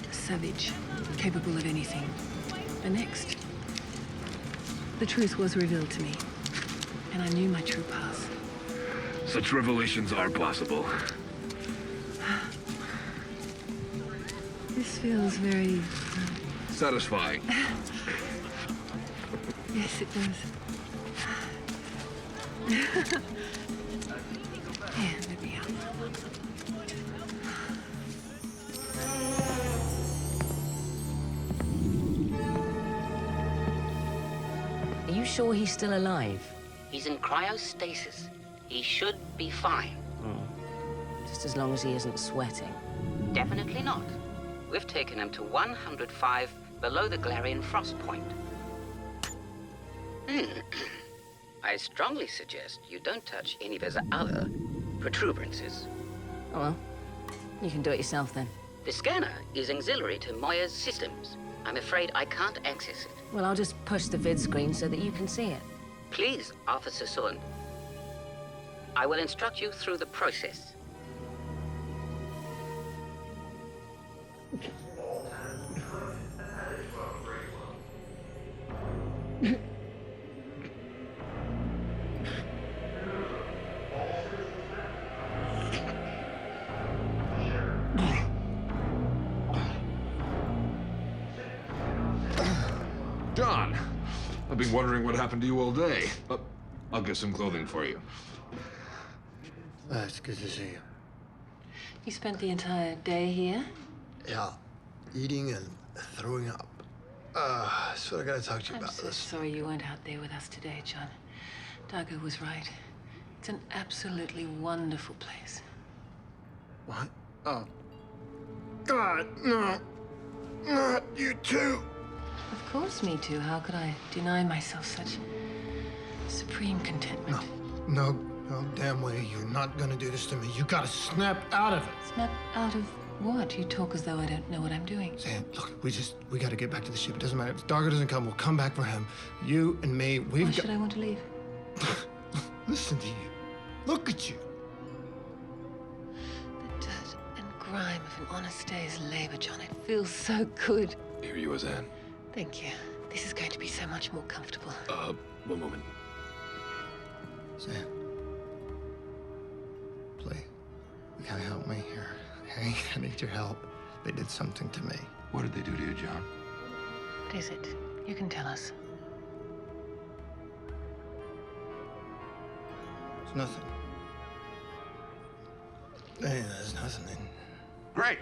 a savage, capable of anything. The next, the truth was revealed to me, and I knew my true path. Such revelations are possible. This feels very... satisfying. Yes, it does. Here, let me help. Are you sure he's still alive? He's in cryostasis. He should be fine. Just as long as he isn't sweating. Definitely not. We've taken him to 105 below the Galarian frost point. I strongly suggest you don't touch any of his other protuberances. Oh well, you can do it yourself then. The scanner is auxiliary to Moya's systems. I'm afraid I can't access it. Well, I'll just push the vid screen so that you can see it. Please, Officer Sun. I will instruct you through the process. John! I've been wondering what happened to you all day. I'll get some clothing for you. It's good to see you. You spent the entire day here? Yeah, eating and throwing up. That's what I gotta talk to you I'm about. so sorry you weren't out there with us today, John. Darko was right. It's an absolutely wonderful place. What? Oh. God, no. Not you too. Of course, me too. How could I deny myself such supreme contentment? No, damn way. You're not gonna do this to me. You gotta snap out of it. Snap out of what? You talk as though I don't know what I'm doing. Sam, look, we gotta get back to the ship. It doesn't matter. If Darko doesn't come, we'll come back for him. You and me, Why should I want to leave? Listen to you. Look at you. The dirt and grime of an honest day's labor, John. It feels so good. Here you is, Anne. Thank you. This is going to be so much more comfortable. One moment. Sam. Please. You gotta help me here. Okay? I need your help. They did something to me. What did they do to you, John? What is it? You can tell us. It's nothing. Hey, there's nothing. Great.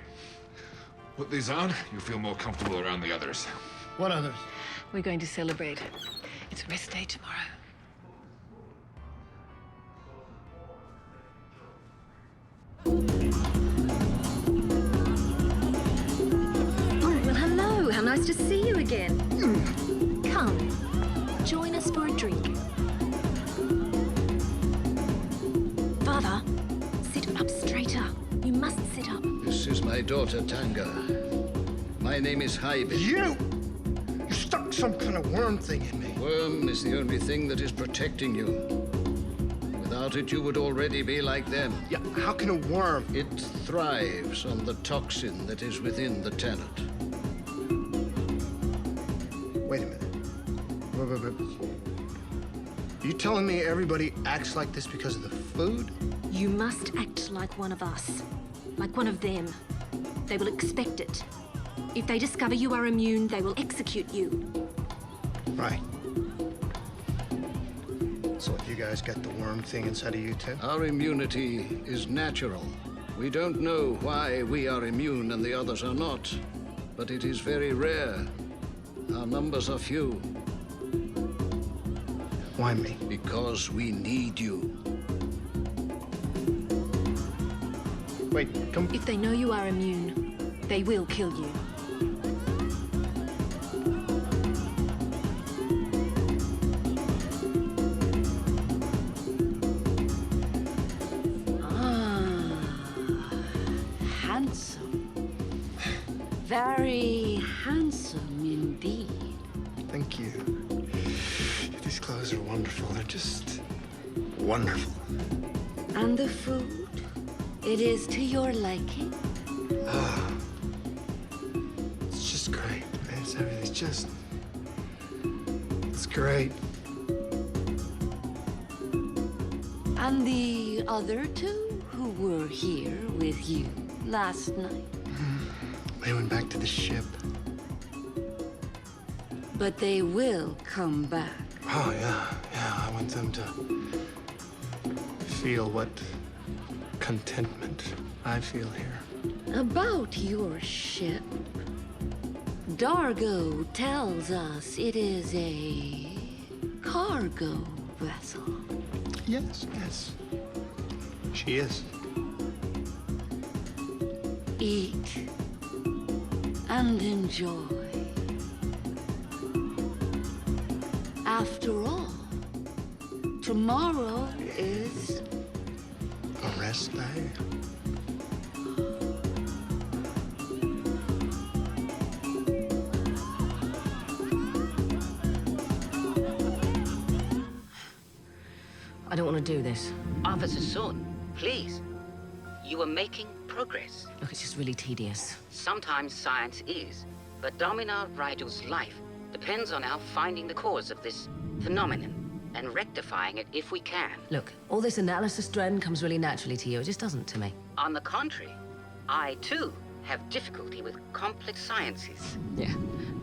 Put these on. You feel more comfortable around the others. What others? We're going to celebrate. It's rest day tomorrow. Oh, well, hello. How nice to see you again. Come, join us for a drink. Father, sit up straighter. You must sit up. This is my daughter, Tanga. My name is Hyben. You stuck some kind of worm thing in me. Worm is the only thing that is protecting you. Without it, you would already be like them. Yeah, how can a worm? It thrives on the toxin that is within the tenant. Wait a minute. Wait. You telling me everybody acts like this because of the food? You must act like one of us. Like one of them. They will expect it. If they discover you are immune, they will execute you. Right. So you guys got the worm thing inside of you too? Our immunity is natural. We don't know why we are immune and the others are not. But it is very rare. Our numbers are few. Why me? Because we need you. Wait, come... If they know you are immune, they will kill you. Handsome. Very handsome indeed. Thank you. These clothes are wonderful. They're just wonderful. And the food? It is to your liking? It's just great. Everything's just... It's great. And the other two who were here with you last night? They went back to the ship. But they will come back. Oh, yeah. I want them to feel what contentment I feel here. About your ship, Dargo tells us it is a cargo vessel. Yes. She is. Eat and enjoy. After all, tomorrow is a rest day. I don't want to do this. Officer Sohn, please. You are making progress. Look, it's just really tedious. Sometimes science is, but Dominar Rigel's life depends on our finding the cause of this phenomenon and rectifying it if we can. Look, all this analysis, Dren, comes really naturally to you. It just doesn't to me. On the contrary, I too have difficulty with complex sciences. Yeah,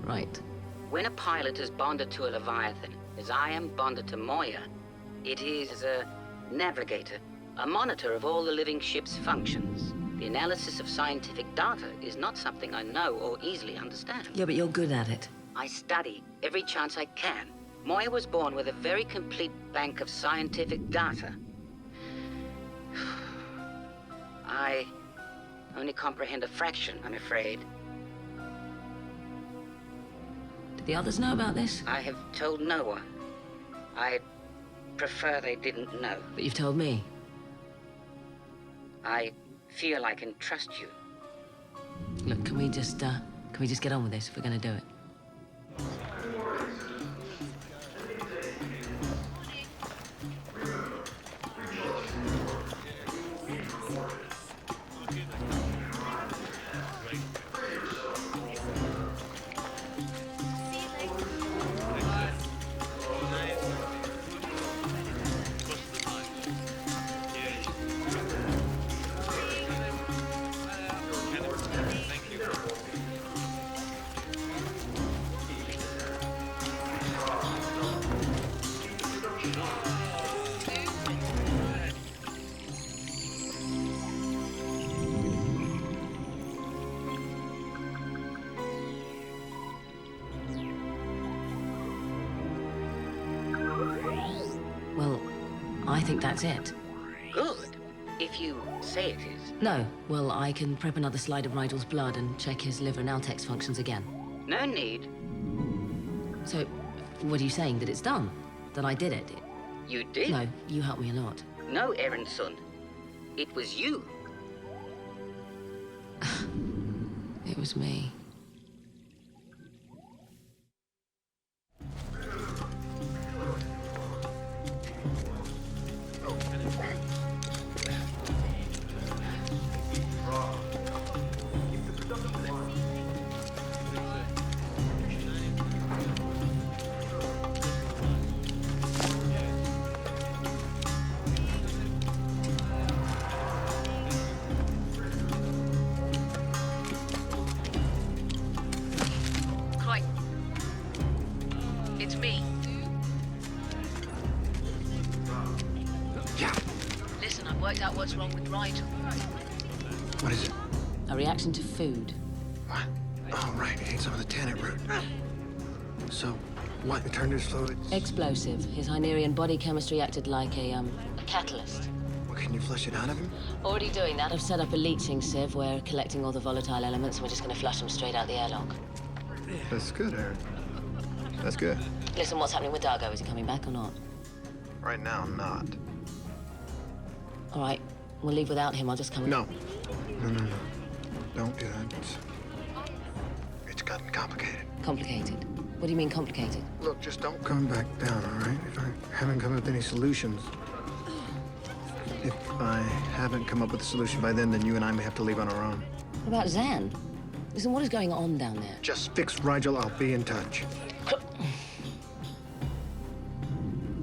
right. When a pilot is bonded to a Leviathan, as I am bonded to Moya, it is a navigator, a monitor of all the living ship's functions. The analysis of scientific data is not something I know or easily understand. Yeah, but you're good at it. I study every chance I can. Moya was born with a very complete bank of scientific data. I only comprehend a fraction, I'm afraid. Did the others know about this? I have told no one. I prefer they didn't know. But you've told me. I feel I can trust you. Look, can we just get on with this if we're gonna do it? think that's it. Good. If you say it is. No. Well, I can prep another slide of Rigel's blood and check his liver and Altex functions again. No need. So, what are you saying? That it's done? That I did it? You did? No, you helped me a lot. No, errand son. It was you. It was me. It's me. Yeah. Listen, I've worked out what's wrong with Rigel. What is it? A reaction to food. What? Oh, right. He ate some of the tannin root. So, what? It turned his fluid? Explosive. His Hynerian body chemistry acted like a catalyst. Well, can you flush it out of him? Already doing that. I've set up a leaching sieve. We're collecting all the volatile elements, and we're just going to flush them straight out the airlock. That's good, Aaron. That's good. Listen, what's happening with Dargo? Is he coming back or not? Right now, not. All right. We'll leave without him. I'll just come... No. No. Don't do that. It's gotten complicated. Complicated? What do you mean complicated? Look, just don't come back down, all right? If I haven't come up with any solutions... If I haven't come up with a solution by then you and I may have to leave on our own. What about Zan? Listen, what is going on down there? Just fix Rigel. I'll be in touch.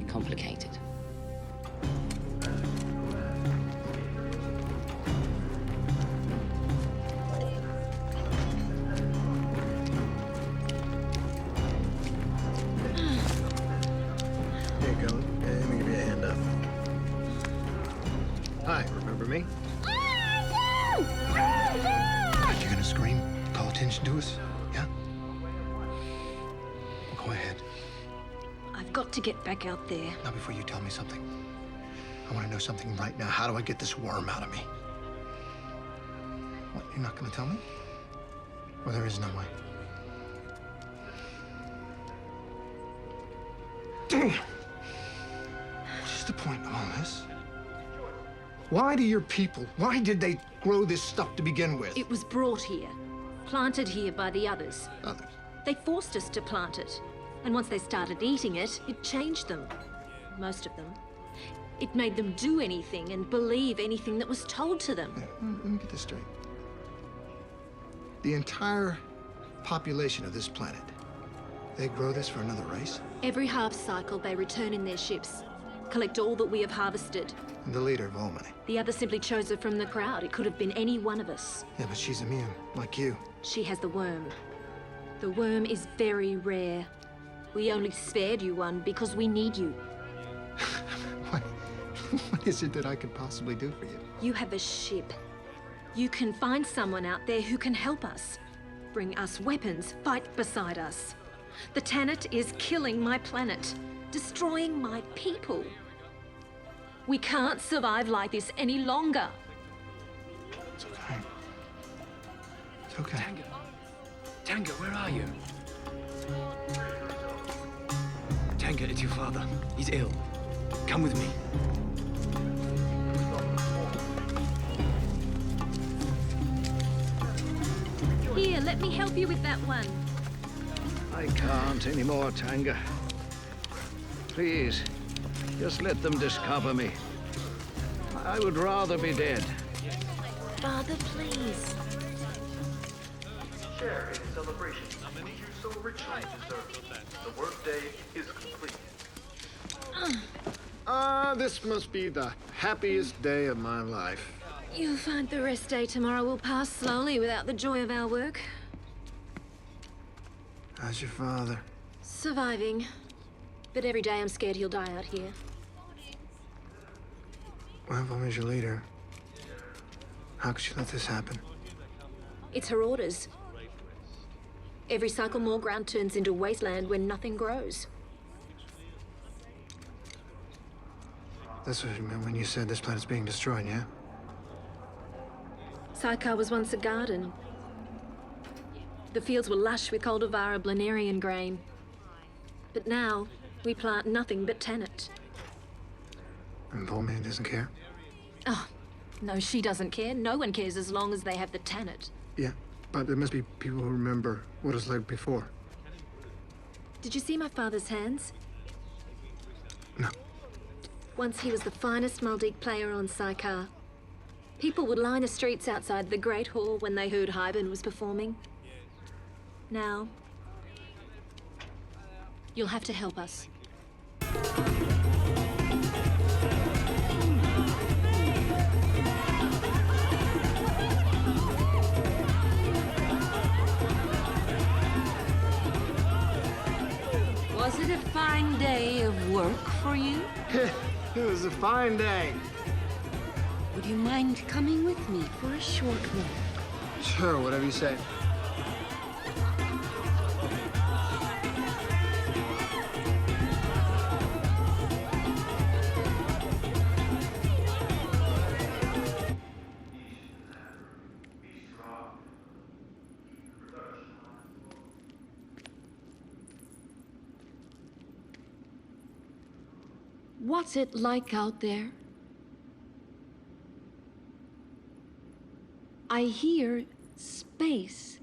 Complicated. Here you go. Let me give you a hand up. Hi, remember me? You gonna scream? Call attention to us? Yeah? Go ahead. I've got to get back out there. Not before you tell me something. I want to know something right now. How do I get this worm out of me? What, you're not gonna tell me? Or there is no way? Damn! What is the point of all this? Why do your people, why did they grow this stuff to begin with? It was brought here, planted here by the others. Others? They forced us to plant it. And once they started eating it, it changed them. Most of them. It made them do anything and believe anything that was told to them. Yeah, let me get this straight. The entire population of this planet, they grow this for another race? Every half cycle, they return in their ships, collect all that we have harvested. And the leader of Omni. The other simply chose her from the crowd. It could have been any one of us. Yeah, but she's immune, like you. She has the worm. The worm is very rare. We only spared you one because we need you. What is it that I could possibly do for you? You have a ship. You can find someone out there who can help us. Bring us weapons, fight beside us. The Tannet is killing my planet, destroying my people. We can't survive like this any longer. It's okay. It's okay. Tanga, where are you? Tanga, it's your father. He's ill. Come with me. Here, let me help you with that one. I can't anymore, Tanga. Please, just let them discover me. I would rather be dead. Father, please. Share in the celebration you so richly deserve. The workday is complete. This must be the happiest day of my life. You'll find the rest day tomorrow will pass slowly without the joy of our work. How's your father? Surviving. But every day I'm scared he'll die out here. Well, if I'm your leader, how could you let this happen? It's her orders. Every cycle more ground turns into wasteland when nothing grows. That's what you meant when you said this planet's being destroyed, yeah? Simcoe was once a garden. The fields were lush with cultivar of Blenarian grain. But now, we plant nothing but tenet. And Volman doesn't care? Oh, no, she doesn't care. No one cares as long as they have the tenet. Yeah, but there must be people who remember what it was like before. Did you see my father's hands? No. Once he was the finest Maldic player on Simcoe. People would line the streets outside the Great Hall when they heard Hyben was performing. Now, you'll have to help us. Was it a fine day of work for you? It was a fine day. Would you mind coming with me for a short walk? Sure, whatever you say. What's it like out there? I hear space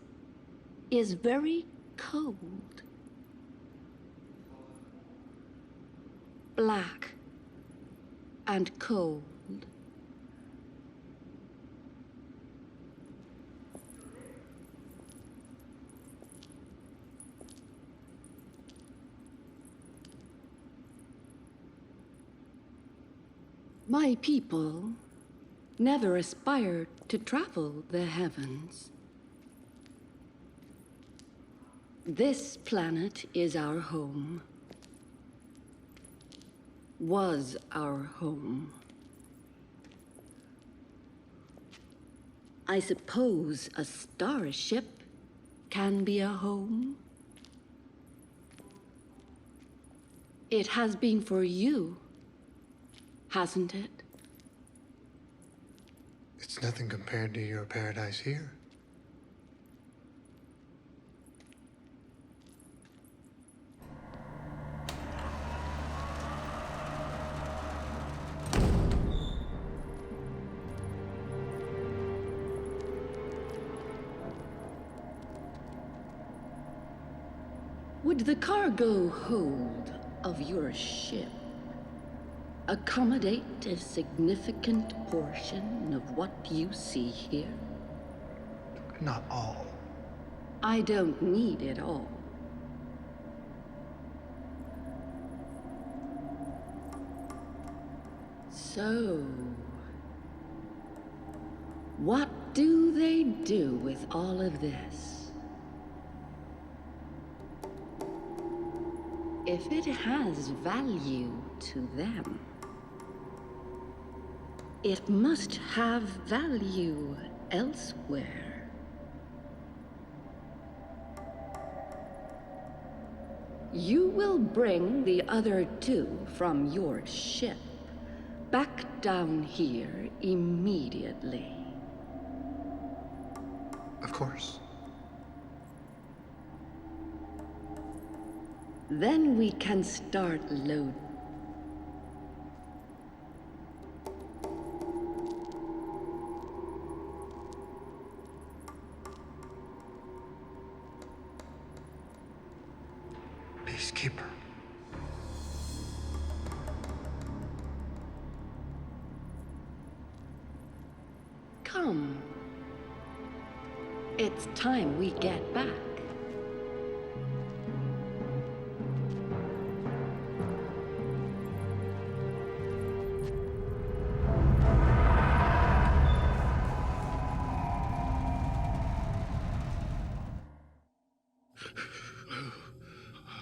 is very cold. Black and cold. My people never aspired to travel the heavens. This planet is our home. Was our home. I suppose a starship can be a home. It has been for you, hasn't it? It's nothing compared to your paradise here. Would the cargo hold of your ship accommodate a significant portion of what you see here? Not all. I don't need it all. So, what do they do with all of this? If it has value to them, it must have value elsewhere. You will bring the other two from your ship back down here immediately. Of course. Then we can start loading. Peacekeeper. Come. It's time we get back.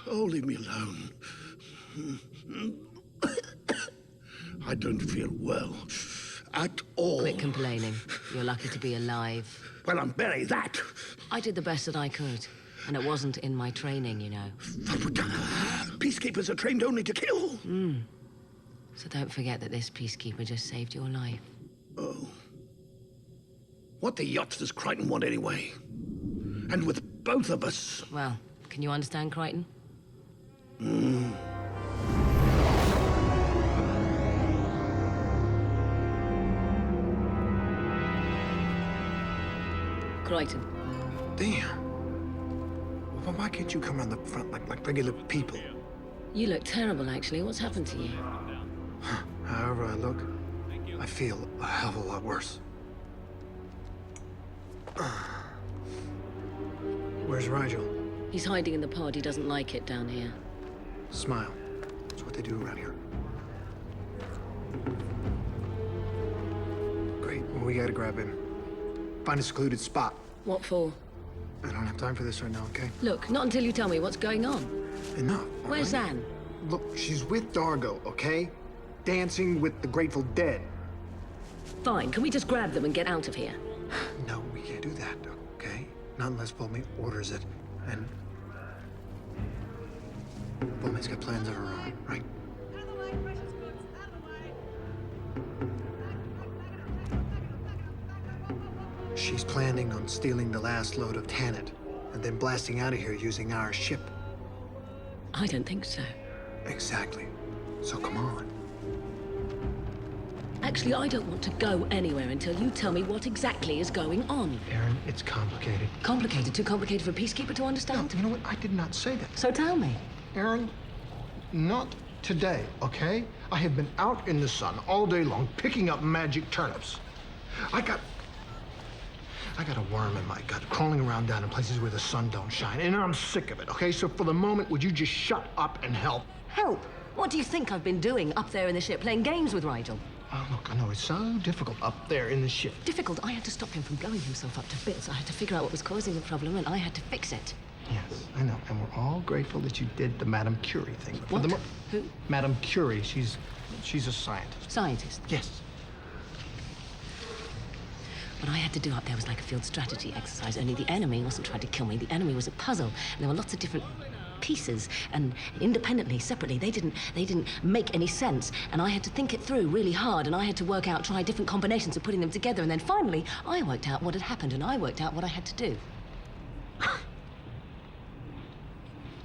Oh, leave me alone. I don't feel well at all. Quit complaining. You're lucky to be alive. Well, I'm bury that. I did the best that I could, and it wasn't in my training, you know. Peacekeepers are trained only to kill. So don't forget that this peacekeeper just saved your life. Oh. What the yacht does Crichton want anyway? And with both of us... Well, can you understand Crichton? Crichton. Damn. Well, why can't you come around the front like regular people? You look terrible, actually. What's happened to you? However I look, I feel a hell of a lot worse. Where's Rigel? He's hiding in the pod. He doesn't like it down here. Smile. That's what they do around here. Great. Well, we gotta grab him. Find a secluded spot. What for? I don't have time for this right now, okay? Look, not until you tell me what's going on. Enough. Where's right? Anne? Look, she's with Dargo, okay? Dancing with the Grateful Dead. Fine. Can we just grab them and get out of here? No, we can't do that, okay? Not unless Bulmy orders it. And Bulmy's got plans of her own, right? She's planning on stealing the last load of Tanit and then blasting out of here using our ship. I don't think so. Exactly. So come on. Actually, I don't want to go anywhere until you tell me what exactly is going on. Aaron, it's complicated. Complicated? Too complicated for a peacekeeper to understand? No, you know what? I did not say that. So tell me. Aaron, not today, okay? I have been out in the sun all day long picking up magic turnips. I got a worm in my gut, crawling around down in places where the sun don't shine, and I'm sick of it, okay? So for the moment, would you just shut up and help? Help? What do you think I've been doing up there in the ship, playing games with Rigel? Oh, look, I know it's so difficult up there in the ship. Difficult? I had to stop him from blowing himself up to bits. I had to figure out what was causing the problem, and I had to fix it. Yes, I know, and we're all grateful that you did the Madame Curie thing. But What? Who? Madame Curie, she's a scientist. Scientist? Yes. What I had to do up there was like a field strategy exercise, only the enemy wasn't trying to kill me. The enemy was a puzzle, and there were lots of different pieces, and independently, separately, they didn't make any sense, and I had to think it through really hard, and I had to try different combinations of putting them together, and then finally, I worked out what had happened, and I worked out what I had to do.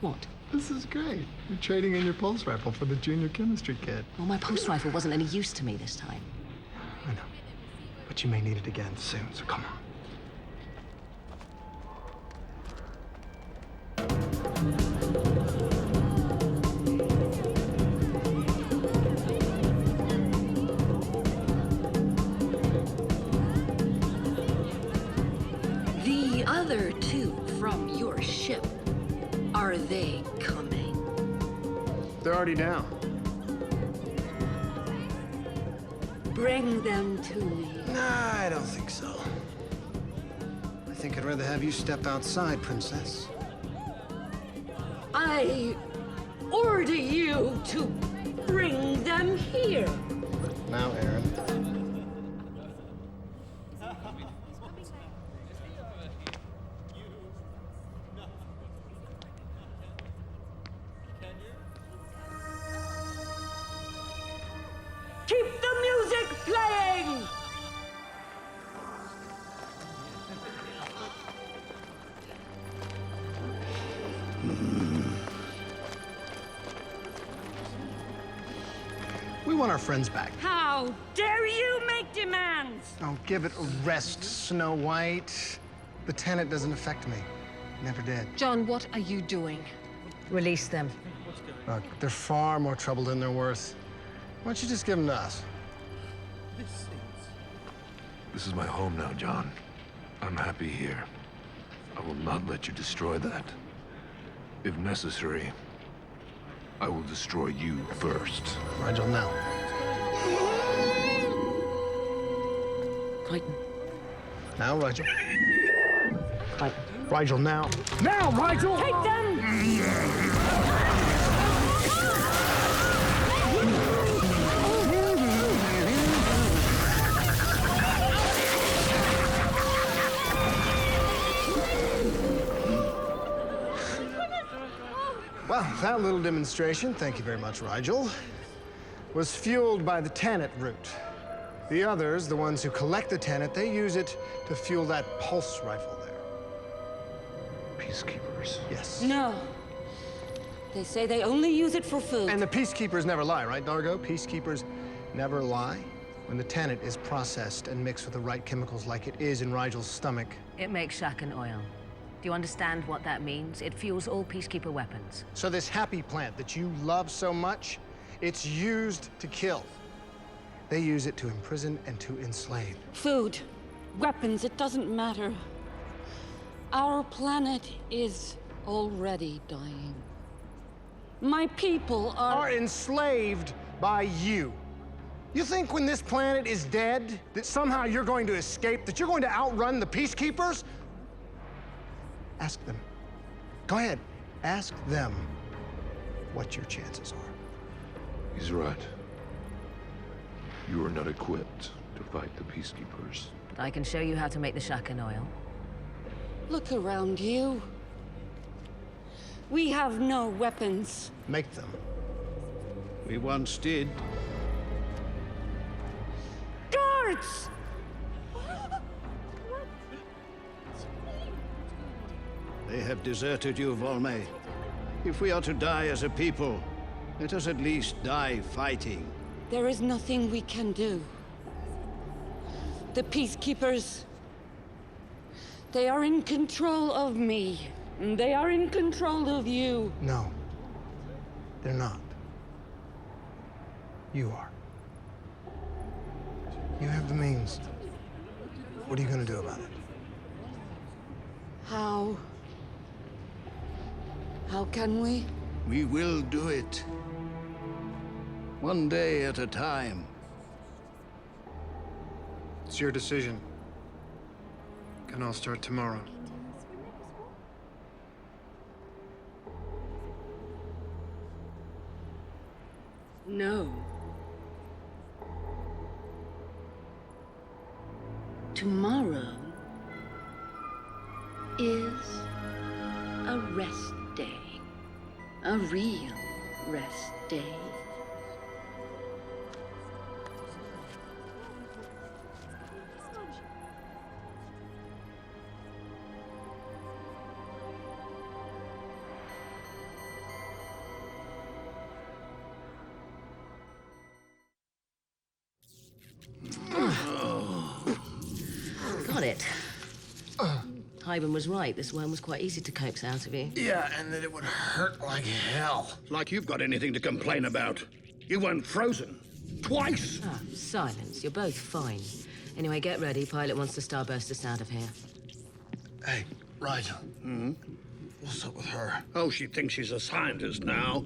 What? This is great. You're trading in your pulse rifle for the junior chemistry kid. Well, my pulse rifle wasn't any use to me this time. I know. But you may need it again soon, so come on. The other two from your ship, are they coming? They're already down. Bring them to me. Nah, I don't think so. I think I'd rather have you step outside, Princess. I order you to bring them here. Now, Aaron. Keep the music playing! We want our friends back. How dare you make demands? Oh, give it a rest, Snow White. The Tanit doesn't affect me. Never did. John, what are you doing? Release them. Look, they're far more trouble than they're worth. Why don't you just give them to us? This is my home now, John. I'm happy here. I will not let you destroy that. If necessary, I will destroy you first. Rigel, now. Crichton. Now, Rigel. Crichton. Rigel, now. Now, Rigel! Take them! Well, that little demonstration, thank you very much, Rigel. was fueled by the Tannet root. The others, the ones who collect the Tannet, they use it to fuel that pulse rifle there. Peacekeepers. Yes. No. They say they only use it for food. And the peacekeepers never lie, right, Dargo? Peacekeepers never lie. When the Tannet is processed and mixed with the right chemicals like it is in Rigel's stomach. It makes shaken oil. Do you understand what that means? It fuels all peacekeeper weapons. So this happy plant that you love so much, it's used to kill. They use it to imprison and to enslave. Food, weapons, it doesn't matter. Our planet is already dying. My people are enslaved by you. You think when this planet is dead, that somehow you're going to escape, that you're going to outrun the peacekeepers? Ask them. Go ahead, ask them what your chances are. He's right. You are not equipped to fight the peacekeepers. I can show you how to make the shaken oil. Look around you. We have no weapons. Make them. We once did. Guards! They have deserted you, Volme. If we are to die as a people, let us at least die fighting. There is nothing we can do. The peacekeepers, they are in control of me. And they are in control of you. No, they're not. You are. You have the means. What are you going to do about it? How? How can we? We will do it. One day at a time. It's your decision. Can all start tomorrow. No. Tomorrow is a rest day. A real rest day. Got it. Pygram was right. This worm was quite easy to coax out of you. Yeah, and that it would hurt like hell. Like you've got anything to complain about. You weren't frozen. Twice! Ah, silence. You're both fine. Anyway, get ready. Pilot wants to starburst us out of here. Hey, Rigel. What's up with her? Oh, she thinks she's a scientist now.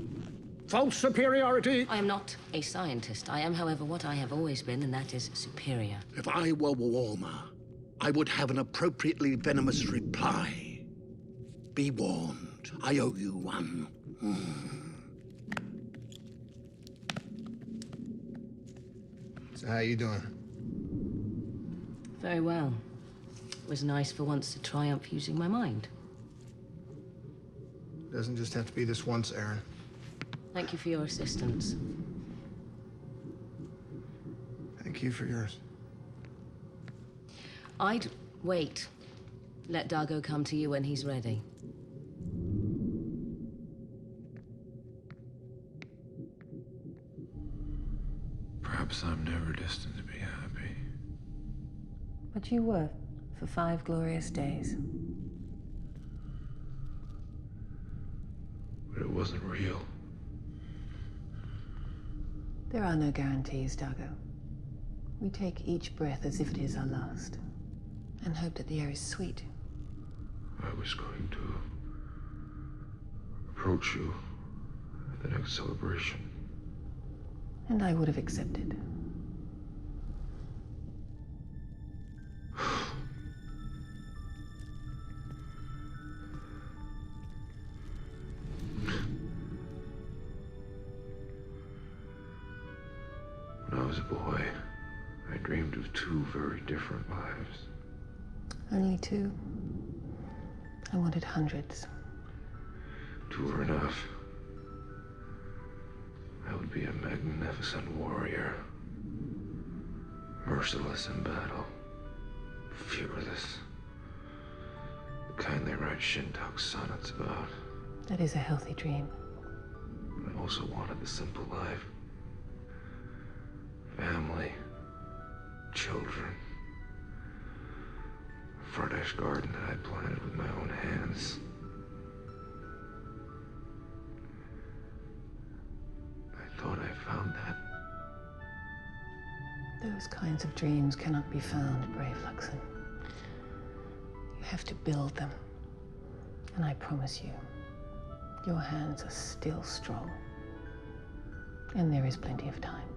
False superiority? I am not a scientist. I am, however, what I have always been, and that is superior. If I were warmer, I would have an appropriately venomous reply. Be warned. I owe you one. So how you doing? Very well. It was nice for once to triumph using my mind. Doesn't just have to be this once, Aaron. Thank you for your assistance. Thank you for yours. I'd wait. Let Dargo come to you when he's ready. Perhaps I'm never destined to be happy. But you were, for 5 glorious days. But it wasn't real. There are no guarantees, Dargo. We take each breath as if it is our last, and hope that the air is sweet. I was going to approach you at the next celebration. And I would have accepted. When I was a boy, I dreamed of 2 very different lives. Only 2. I wanted hundreds. 2 were enough. I would be a magnificent warrior. Merciless in battle. Fearless. The kind they write Shintok sonnets about. That is a healthy dream. I also wanted the simple life. Family. Children. A fresh garden that I planted with my own hands. I thought I found that. Those kinds of dreams cannot be found, brave Luxon. You have to build them. And I promise you, your hands are still strong. And there is plenty of time.